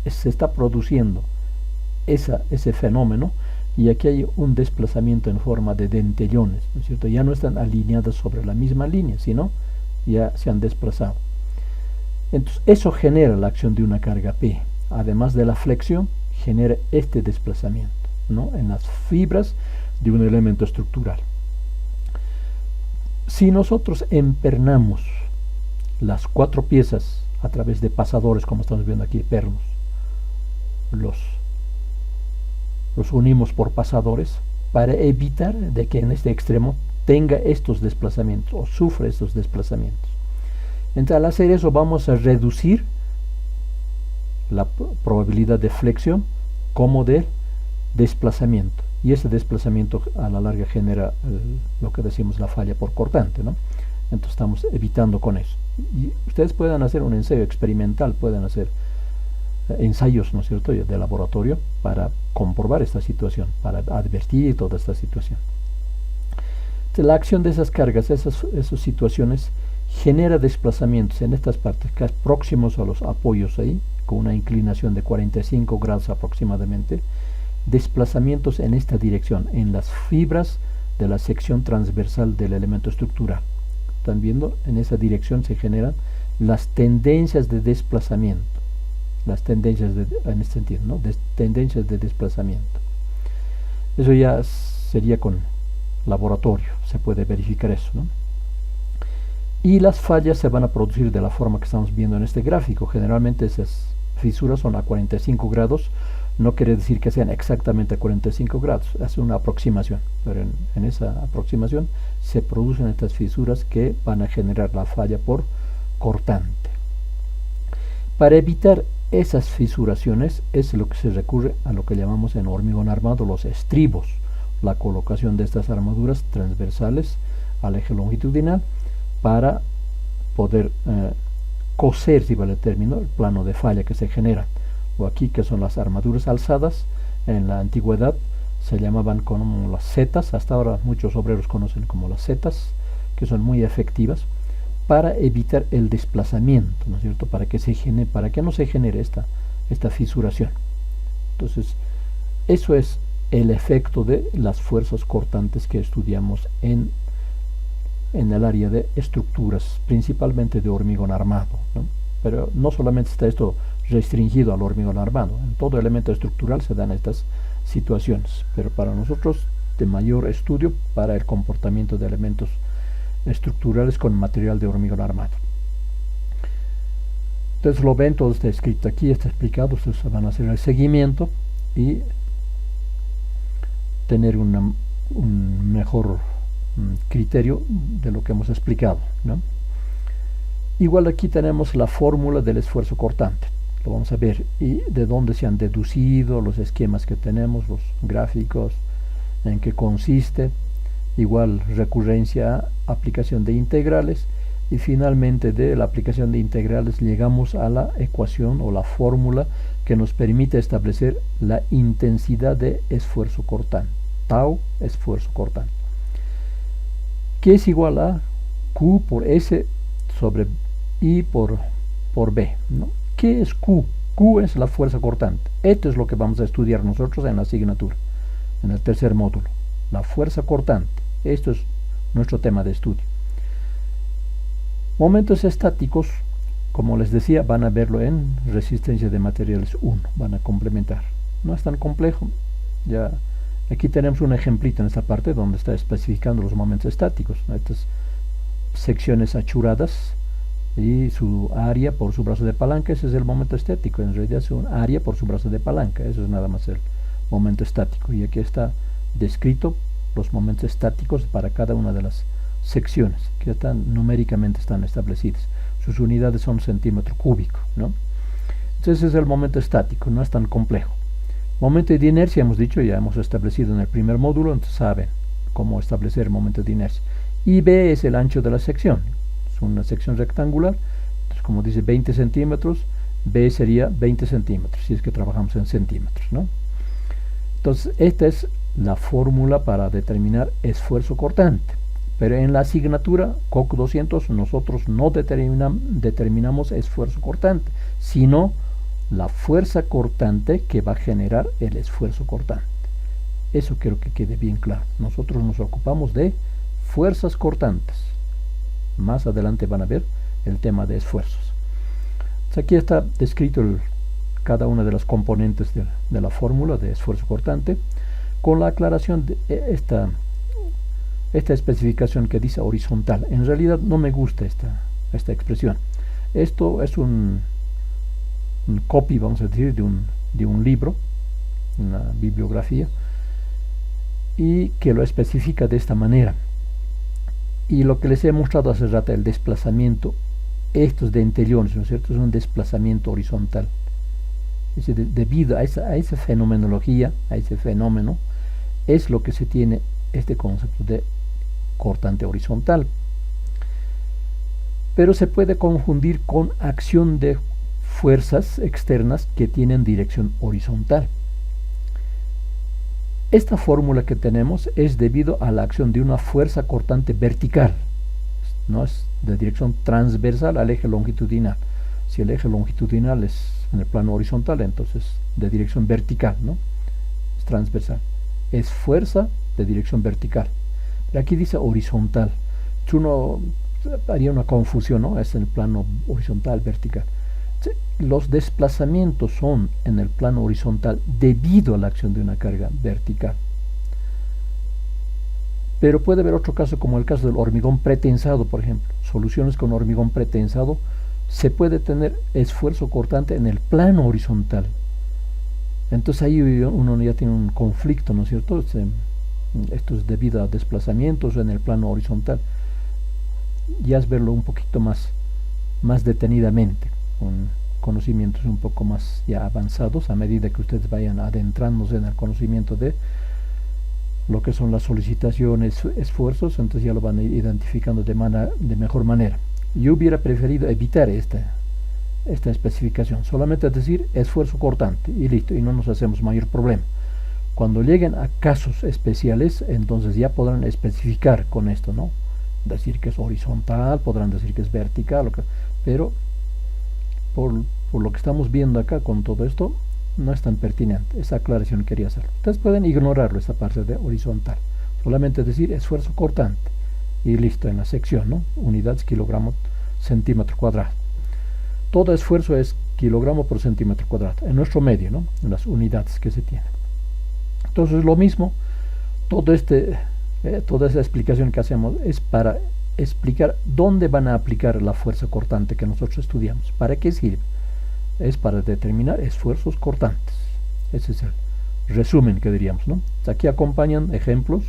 [SPEAKER 1] se está produciendo ese fenómeno, y aquí hay un desplazamiento en forma de dentellones, ¿no es cierto? Ya no están alineadas sobre la misma línea, sino ya se han desplazado. Entonces, eso genera la acción de una carga P. Además de la flexión, genera este desplazamiento, ¿no?, en las fibras de un elemento estructural. Si nosotros empernamos las 4 piezas a través de pasadores, como estamos viendo aquí, pernos, los unimos por pasadores para evitar de que en este extremo tenga estos desplazamientos o sufra estos desplazamientos. Entonces, al hacer eso vamos a reducir la probabilidad de flexión como de desplazamiento, y ese desplazamiento a la larga genera lo que decimos la falla por cortante, ¿no? Entonces estamos evitando con eso. Y ustedes pueden hacer un ensayo experimental, pueden hacer ensayos, ¿no es cierto?, de laboratorio para comprobar esta situación, para advertir toda esta situación. Entonces, la acción de esas cargas, esas situaciones, genera desplazamientos en estas partes próximos a los apoyos ahí, con una inclinación de 45 grados aproximadamente, desplazamientos en esta dirección, en las fibras de la sección transversal del elemento estructural. Están viendo, en esa dirección se generan las tendencias de desplazamiento, las tendencias en este sentido, ¿no?, tendencias de desplazamiento. Eso ya sería con laboratorio, se puede verificar eso, ¿no? Y las fallas se van a producir de la forma que estamos viendo en este gráfico. Generalmente esas fisuras son a 45 grados, no quiere decir que sean exactamente a 45 grados, es una aproximación, pero en esa aproximación se producen estas fisuras que van a generar la falla por cortante. Para evitar esas fisuraciones es lo que se recurre a lo que llamamos en hormigón armado los estribos, la colocación de estas armaduras transversales al eje longitudinal para poder coser, si vale el término, el plano de falla que se genera. O aquí, que son las armaduras alzadas, en la antigüedad se llamaban como las setas, hasta ahora muchos obreros conocen como las setas, que son muy efectivas para evitar el desplazamiento, ¿no es cierto?, para que no se genere esta fisuración. Entonces, eso es el efecto de las fuerzas cortantes que estudiamos en el área de estructuras, principalmente de hormigón armado, ¿no? Pero no solamente está esto restringido al hormigón armado, en todo elemento estructural se dan estas situaciones, pero para nosotros de mayor estudio para el comportamiento de elementos estructurales con material de hormigón armado. Entonces lo ven, todo está escrito aquí, está explicado, ustedes van a hacer el seguimiento y tener un mejor criterio de lo que hemos explicado, ¿no? Igual aquí tenemos la fórmula del esfuerzo cortante, lo vamos a ver, y de dónde se han deducido los esquemas que tenemos, los gráficos, en qué consiste, igual recurrencia a aplicación de integrales, y finalmente de la aplicación de integrales llegamos a la ecuación o la fórmula que nos permite establecer la intensidad de esfuerzo cortante, tau esfuerzo cortante, que es igual a Q por S sobre I por B, ¿no? ¿Qué es Q? Q es la fuerza cortante. Esto es lo que vamos a estudiar nosotros en la asignatura, en el tercer módulo, la fuerza cortante. Esto es nuestro tema de estudio. Momentos estáticos, como les decía, van a verlo en resistencia de materiales 1, van a complementar. No es tan complejo. Ya aquí tenemos un ejemplito en esta parte donde está especificando los momentos estáticos, ¿no? Estas secciones achuradas y su área por su brazo de palanca, ese es el momento estático. En realidad es un área por su brazo de palanca, eso es nada más el momento estático, y aquí está descrito los momentos estáticos para cada una de las secciones que numéricamente están establecidas. Sus unidades son centímetro cúbico, ¿no? Entonces es el momento estático, no es tan complejo. Momento de inercia, hemos dicho, ya hemos establecido en el primer módulo, entonces saben cómo establecer el momento de inercia. Y B es el ancho de la sección, es una sección rectangular, entonces como dice 20 centímetros, B sería 20 centímetros, si es que trabajamos en centímetros, ¿no? Entonces esta es la fórmula para determinar esfuerzo cortante. Pero en la asignatura COC 200 nosotros no determinamos esfuerzo cortante, sino la fuerza cortante que va a generar el esfuerzo cortante. Eso quiero que quede bien claro. Nosotros nos ocupamos de fuerzas cortantes. Más adelante van a ver el tema de esfuerzos. Entonces aquí está descrito cada una de las componentes de la fórmula de esfuerzo cortante, con la aclaración de esta especificación que dice horizontal. En realidad no me gusta esta expresión. Esto es un copy, vamos a decir, de un libro, una bibliografía, y que lo especifica de esta manera. Y lo que les he mostrado hace rato, el desplazamiento, estos de interiores, ¿no es cierto? Es un desplazamiento horizontal. Es decir, debido a esa fenomenología, a ese fenómeno, es lo que se tiene este concepto de cortante horizontal. Pero se puede confundir con acción de fuerzas externas que tienen dirección horizontal. Esta fórmula que tenemos es debido a la acción de una fuerza cortante vertical, no es de dirección transversal al eje longitudinal. Si el eje longitudinal es en el plano horizontal, entonces de dirección vertical, ¿no? Es transversal. Es fuerza de dirección vertical. Pero aquí dice horizontal. Uno haría una confusión, ¿no? Es en el plano horizontal, vertical. Los desplazamientos son en el plano horizontal debido a la acción de una carga vertical. Pero puede haber otro caso, como el caso del hormigón pretensado, por ejemplo. Soluciones con hormigón pretensado, se puede tener esfuerzo cortante en el plano horizontal. Entonces ahí uno ya tiene un conflicto, ¿no es cierto? Esto es debido a desplazamientos en el plano horizontal. Ya es verlo un poquito más detenidamente, con conocimientos un poco más ya avanzados, a medida que ustedes vayan adentrándose en el conocimiento de lo que son las solicitaciones, esfuerzos, entonces ya lo van a ir identificando de mejor manera. Yo hubiera preferido evitar esta especificación, solamente decir esfuerzo cortante y listo, y no nos hacemos mayor problema. Cuando lleguen a casos especiales, entonces ya podrán especificar con esto, ¿no? Decir que es horizontal, podrán decir que es vertical, pero por lo que estamos viendo acá con todo esto, no es tan pertinente. Esa aclaración quería hacer. Ustedes pueden ignorarlo, esta parte de horizontal. Solamente decir esfuerzo cortante y listo, en la sección, ¿no? Unidades, kilogramo, centímetro cuadrado. Todo esfuerzo es kilogramo por centímetro cuadrado, en nuestro medio, ¿no? En las unidades que se tienen. Entonces lo mismo, toda esa explicación que hacemos es para explicar dónde van a aplicar la fuerza cortante que nosotros estudiamos. ¿Para qué sirve? Es para determinar esfuerzos cortantes. Ese es el resumen que diríamos, ¿no? Aquí acompañan ejemplos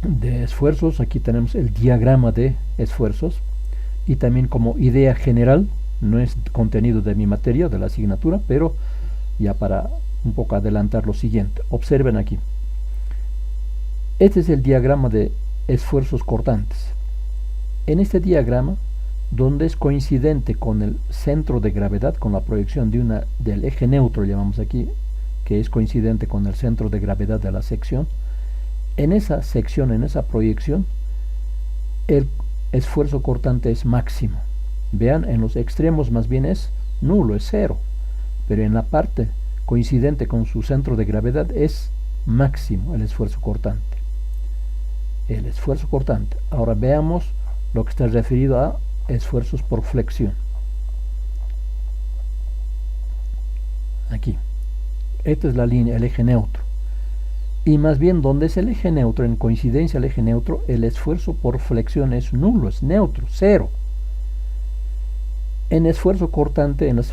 [SPEAKER 1] de esfuerzos. Aquí tenemos el diagrama de esfuerzos y también como idea general, no es contenido de mi materia, de la asignatura, pero ya para un poco adelantar lo siguiente. Observen aquí. Este es el diagrama de esfuerzos cortantes. En este diagrama, donde es coincidente con el centro de gravedad, con la proyección del eje neutro, llamamos aquí, que es coincidente con el centro de gravedad de la sección, en esa sección, en esa proyección, el esfuerzo cortante es máximo. Vean, en los extremos más bien es nulo, es cero, pero en la parte coincidente con su centro de gravedad es máximo el esfuerzo cortante. El esfuerzo cortante. Ahora veamos lo que está referido a esfuerzos por flexión. Aquí. Esta es la línea, el eje neutro. Y más bien, donde es el eje neutro, en coincidencia al eje neutro, el esfuerzo por flexión es nulo, es neutro, cero. En esfuerzo cortante, en las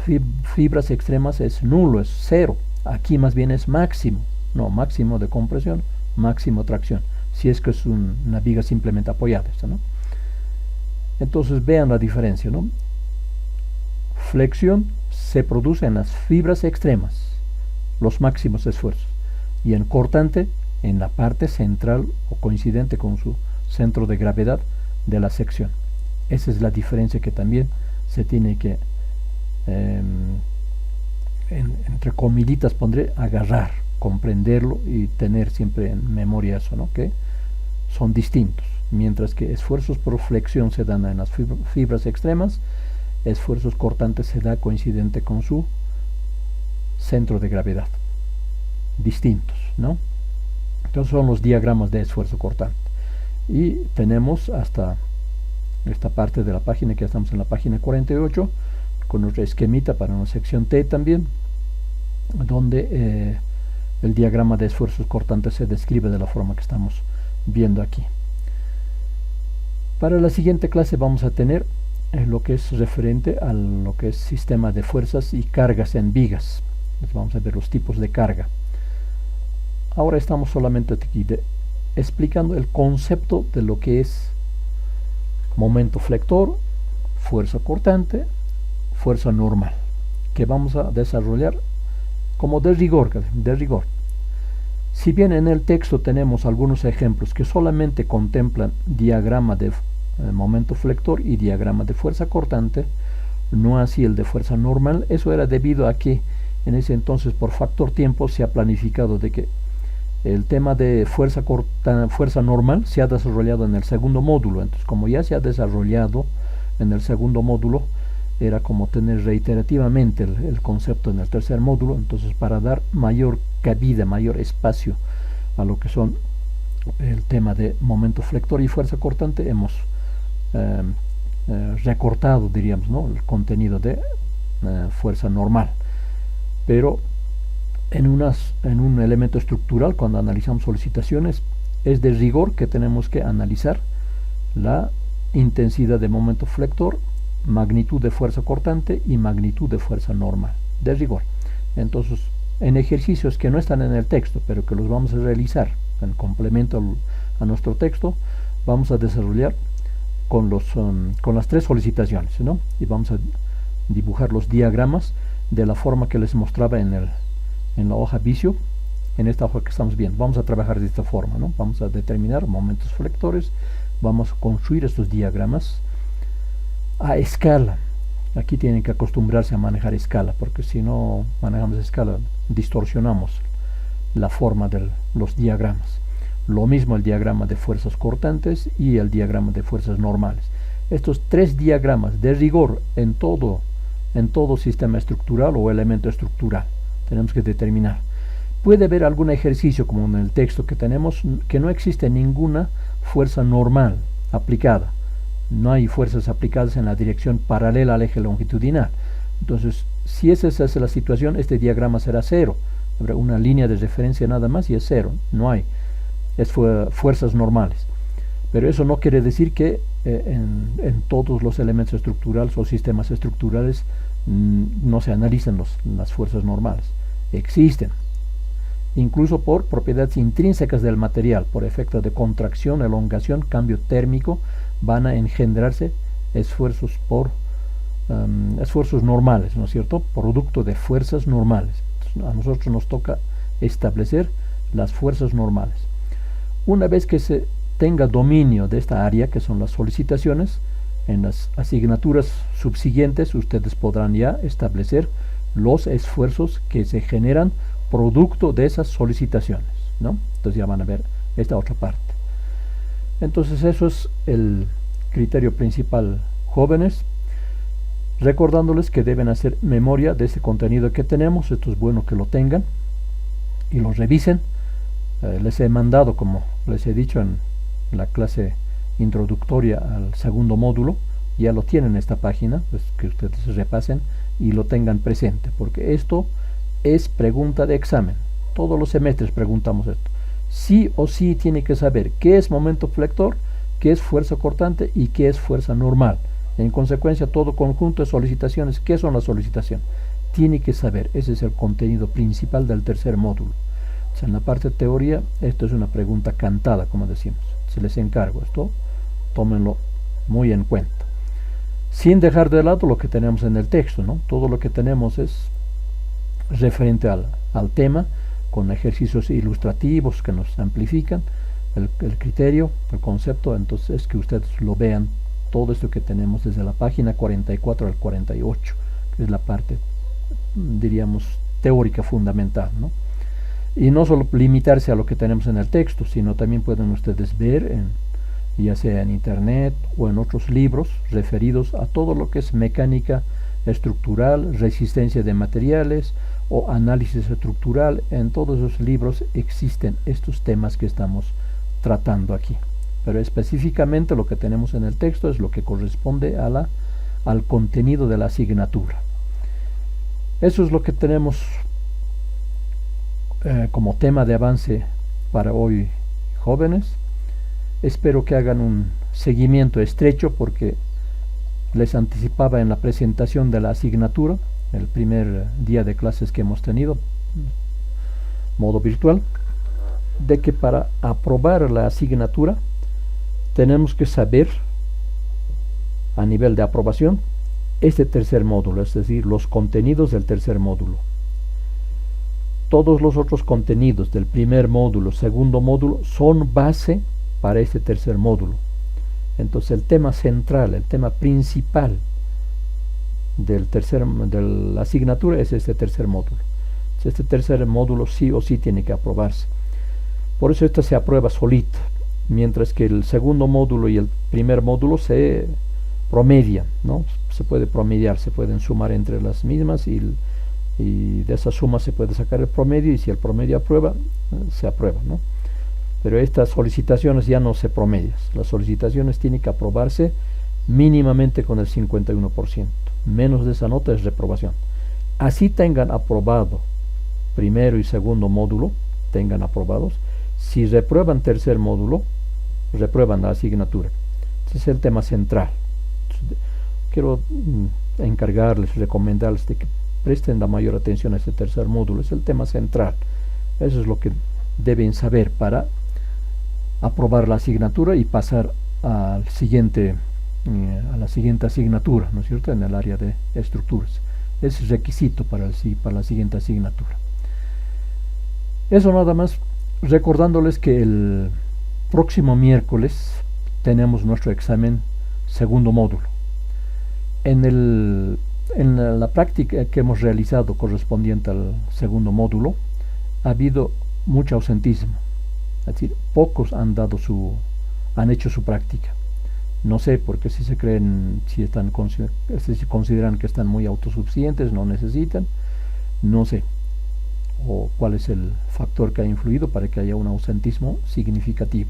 [SPEAKER 1] fibras extremas es nulo, es cero. Aquí más bien es máximo. No, máximo de compresión, máximo tracción. Si es que es una viga simplemente apoyada, ¿no? Entonces vean la diferencia, ¿no? Flexión se produce en las fibras extremas, los máximos esfuerzos, y en cortante en la parte central o coincidente con su centro de gravedad de la sección. Esa es la diferencia que también se tiene que, entre comillitas pondré, agarrar, comprenderlo y tener siempre en memoria eso, ¿no? Que son distintos. Mientras que esfuerzos por flexión se dan en las fibras extremas, esfuerzos cortantes se da coincidente con su centro de gravedad. Distintos, ¿no? Entonces son los diagramas de esfuerzo cortante. Y tenemos hasta esta parte de la página, que ya estamos en la página 48, con nuestra esquemita para una sección T también, donde el diagrama de esfuerzos cortantes se describe de la forma que estamos viendo aquí. Para la siguiente clase vamos a tener lo que es referente a lo que es sistema de fuerzas y cargas en vigas. Entonces vamos a ver los tipos de carga. Ahora estamos solamente aquí explicando el concepto de lo que es momento flector, fuerza cortante, fuerza normal, que vamos a desarrollar como de rigor. Si bien en el texto tenemos algunos ejemplos que solamente contemplan diagrama de momento flector y diagrama de fuerza cortante, no así el de fuerza normal. Eso era debido a que en ese entonces, por factor tiempo, se ha planificado de que el tema de fuerza normal se ha desarrollado en el segundo módulo. Entonces, como ya se ha desarrollado en el segundo módulo, era como tener reiterativamente el concepto en el tercer módulo. Entonces, para dar mayor cabida, mayor espacio a lo que son el tema de momento flector y fuerza cortante, hemos recortado, diríamos, ¿no?, el contenido de fuerza normal. Pero en un elemento estructural, cuando analizamos solicitaciones, es de rigor que tenemos que analizar la intensidad de momento flector, magnitud de fuerza cortante y magnitud de fuerza normal, de rigor. Entonces, en ejercicios que no están en el texto, pero que los vamos a realizar en complemento a nuestro texto, vamos a desarrollar con las tres solicitaciones, ¿no? Y vamos a dibujar los diagramas de la forma que les mostraba en la hoja vicio, en esta hoja que estamos viendo. Vamos a trabajar de esta forma, ¿no? Vamos a determinar momentos flectores, vamos a construir estos diagramas a escala. Aquí tienen que acostumbrarse a manejar escala, porque si no manejamos escala, distorsionamos la forma de los diagramas. Lo mismo el diagrama de fuerzas cortantes y el diagrama de fuerzas normales. Estos tres diagramas de rigor en todo sistema estructural o elemento estructural tenemos que determinar. Puede haber algún ejercicio, como en el texto que tenemos, que no existe ninguna fuerza normal aplicada. No hay fuerzas aplicadas en la dirección paralela al eje longitudinal. Entonces, si esa es la situación, este diagrama será cero. Habrá una línea de referencia nada más y es cero. No hay. Es fuerzas normales. Pero eso no quiere decir que en todos los elementos estructurales o sistemas estructurales no se analicen las fuerzas normales. Existen. Incluso por propiedades intrínsecas del material, por efecto de contracción, elongación, cambio térmico, van a engendrarse esfuerzos normales, ¿no es cierto? Producto de fuerzas normales. Entonces, a nosotros nos toca establecer las fuerzas normales. Una vez que se tenga dominio de esta área, que son las solicitaciones, en las asignaturas subsiguientes ustedes podrán ya establecer los esfuerzos que se generan producto de esas solicitaciones, ¿no? Entonces ya van a ver esta otra parte. Entonces eso es el criterio principal, jóvenes, recordándoles que deben hacer memoria de este contenido que tenemos. Esto es bueno que lo tengan y lo revisen. Les he mandado, como les he dicho en la clase introductoria al segundo módulo, ya lo tienen en esta página, pues que ustedes repasen y lo tengan presente, porque esto es pregunta de examen. Todos los semestres preguntamos esto. Sí o sí tiene que saber qué es momento flector, qué es fuerza cortante y qué es fuerza normal. En consecuencia, todo conjunto de solicitaciones, ¿qué son las solicitaciones? Tiene que saber. Ese es el contenido principal del tercer módulo. O sea, en la parte de teoría, esto es una pregunta cantada, como decimos. Se les encargo esto, tómenlo muy en cuenta. Sin dejar de lado lo que tenemos en el texto, ¿no? Todo lo que tenemos es referente al tema, con ejercicios ilustrativos que nos amplifican el criterio, el concepto. Entonces es que ustedes lo vean, todo esto que tenemos desde la página 44 al 48, que es la parte, diríamos, teórica fundamental, ¿no? Y no solo limitarse a lo que tenemos en el texto, sino también pueden ustedes ver, ya sea en internet o en otros libros referidos a todo lo que es mecánica estructural, resistencia de materiales o análisis estructural. En todos esos libros existen estos temas que estamos tratando aquí. Pero específicamente lo que tenemos en el texto es lo que corresponde al contenido de la asignatura. Eso es lo que tenemos como tema de avance para hoy, jóvenes. Espero que hagan un seguimiento estrecho, porque les anticipaba en la presentación de la asignatura, el primer día de clases que hemos tenido, modo virtual, de que para aprobar la asignatura tenemos que saber, a nivel de aprobación, este tercer módulo, es decir, los contenidos del tercer módulo. Todos los otros contenidos del primer módulo, segundo módulo, son base para este tercer módulo. Entonces el tema central, el tema principal de la asignatura es este tercer módulo. Este tercer módulo sí o sí tiene que aprobarse. Por eso esta se aprueba solita, mientras que el segundo módulo y el primer módulo se promedian, ¿no? Se puede promediar, se pueden sumar entre las mismas y de esa suma se puede sacar el promedio, y si el promedio aprueba, se aprueba, ¿no? Pero estas solicitaciones ya no se promedian. Las solicitaciones tienen que aprobarse mínimamente con el 51%. Menos de esa nota es reprobación. Así tengan aprobado primero y segundo módulo, tengan aprobados. Si reprueban tercer módulo, reprueban la asignatura. Ese es el tema central. Quiero encargarles, recomendarles de que presten la mayor atención a este tercer módulo. Es el tema central. Eso es lo que deben saber para aprobar la asignatura y pasar a la siguiente asignatura, ¿no es cierto?, en el área de estructuras. Es requisito para la siguiente asignatura. Eso nada más, recordándoles que el próximo miércoles tenemos nuestro examen segundo módulo. En la práctica que hemos realizado correspondiente al segundo módulo, ha habido mucho ausentismo. Es decir, pocos han hecho su práctica. No sé, porque si consideran que están muy autosuficientes, no necesitan, no sé, o cuál es el factor que ha influido para que haya un ausentismo significativo.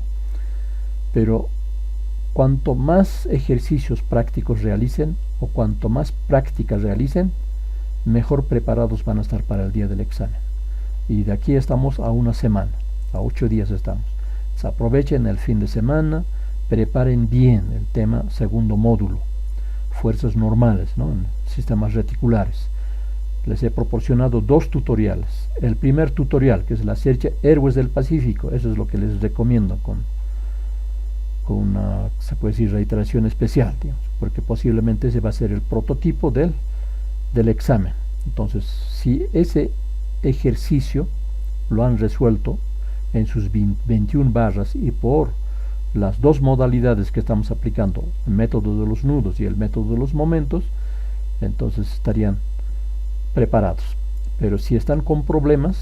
[SPEAKER 1] Pero cuanto más ejercicios prácticos realicen, o cuanto más prácticas realicen, mejor preparados van a estar para el día del examen. Y de aquí estamos a una semana, a 8 días estamos. Se aprovechen el fin de semana, preparen bien el tema segundo módulo, fuerzas normales, ¿no?, en sistemas reticulares. Les he proporcionado 2 tutoriales. El primer tutorial, que es la serie Héroes del Pacífico, eso es lo que les recomiendo con una, se puede decir, reiteración especial, digamos, porque posiblemente ese va a ser el prototipo del examen. Entonces, si ese ejercicio lo han resuelto en sus 21 barras y por las 2 modalidades que estamos aplicando, el método de los nudos y el método de los momentos, entonces estarían preparados. Pero si están con problemas,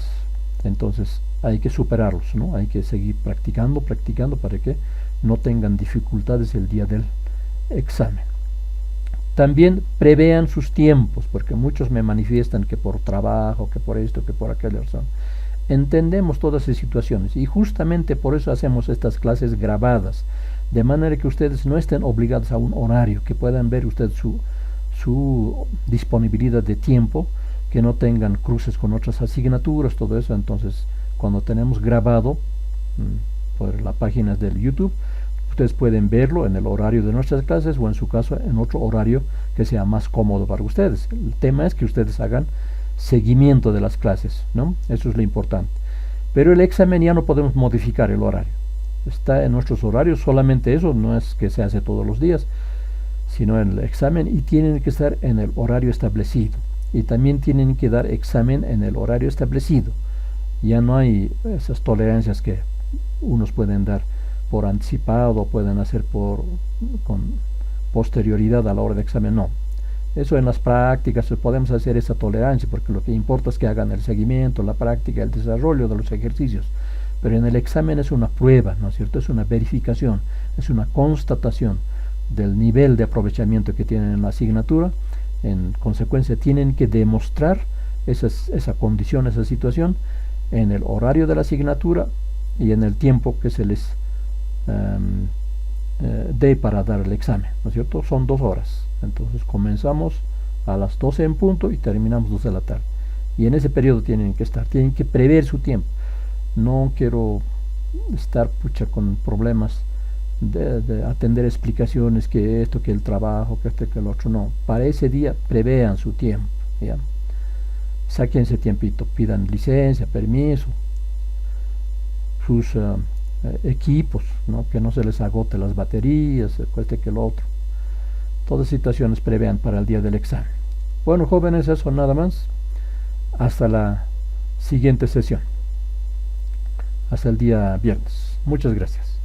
[SPEAKER 1] entonces hay que superarlos, ¿no? Hay que seguir practicando para que no tengan dificultades el día del examen. También prevean sus tiempos, porque muchos me manifiestan que por trabajo, que por esto, que por aquella razón. Entendemos todas esas situaciones y justamente por eso hacemos estas clases grabadas, de manera que ustedes no estén obligados a un horario, que puedan ver ustedes su disponibilidad de tiempo, que no tengan cruces con otras asignaturas, todo eso. Entonces, cuando tenemos grabado por las páginas del YouTube, ustedes pueden verlo en el horario de nuestras clases, o en su caso en otro horario que sea más cómodo para ustedes. El tema es que ustedes hagan seguimiento de las clases, ¿no? Eso es lo importante. Pero el examen ya no podemos modificar el horario. Está en nuestros horarios, solamente eso, no es que se hace todos los días, sino el examen, y tienen que estar en el horario establecido. Y también tienen que dar examen en el horario establecido. Ya no hay esas tolerancias que unos pueden dar por anticipado, pueden hacer con posterioridad a la hora de examen. No, Eso en las prácticas podemos hacer esa tolerancia, porque lo que importa es que hagan el seguimiento, la práctica, el desarrollo de los ejercicios. Pero en el examen es una prueba, ¿no es cierto? Es una verificación, es una constatación del nivel de aprovechamiento que tienen en la asignatura. En consecuencia, tienen que demostrar esa condición, esa situación, en el horario de la asignatura y en el tiempo que se les dé para dar el examen, ¿no es cierto? Son 2 horas. Entonces comenzamos a las 12 en punto y terminamos 2 de la tarde. Y en ese periodo tienen que estar, tienen que prever su tiempo. No quiero estar con problemas de atender explicaciones, que esto, que el trabajo, que este, que el otro. No, para ese día prevean su tiempo, ¿ya? Saquen ese tiempito, pidan licencia, permiso, sus equipos, ¿no? Que no se les agote las baterías, este que el otro. Todas situaciones prevean para el día del examen. Bueno, jóvenes, eso nada más. Hasta la siguiente sesión. Hasta el día viernes. Muchas gracias.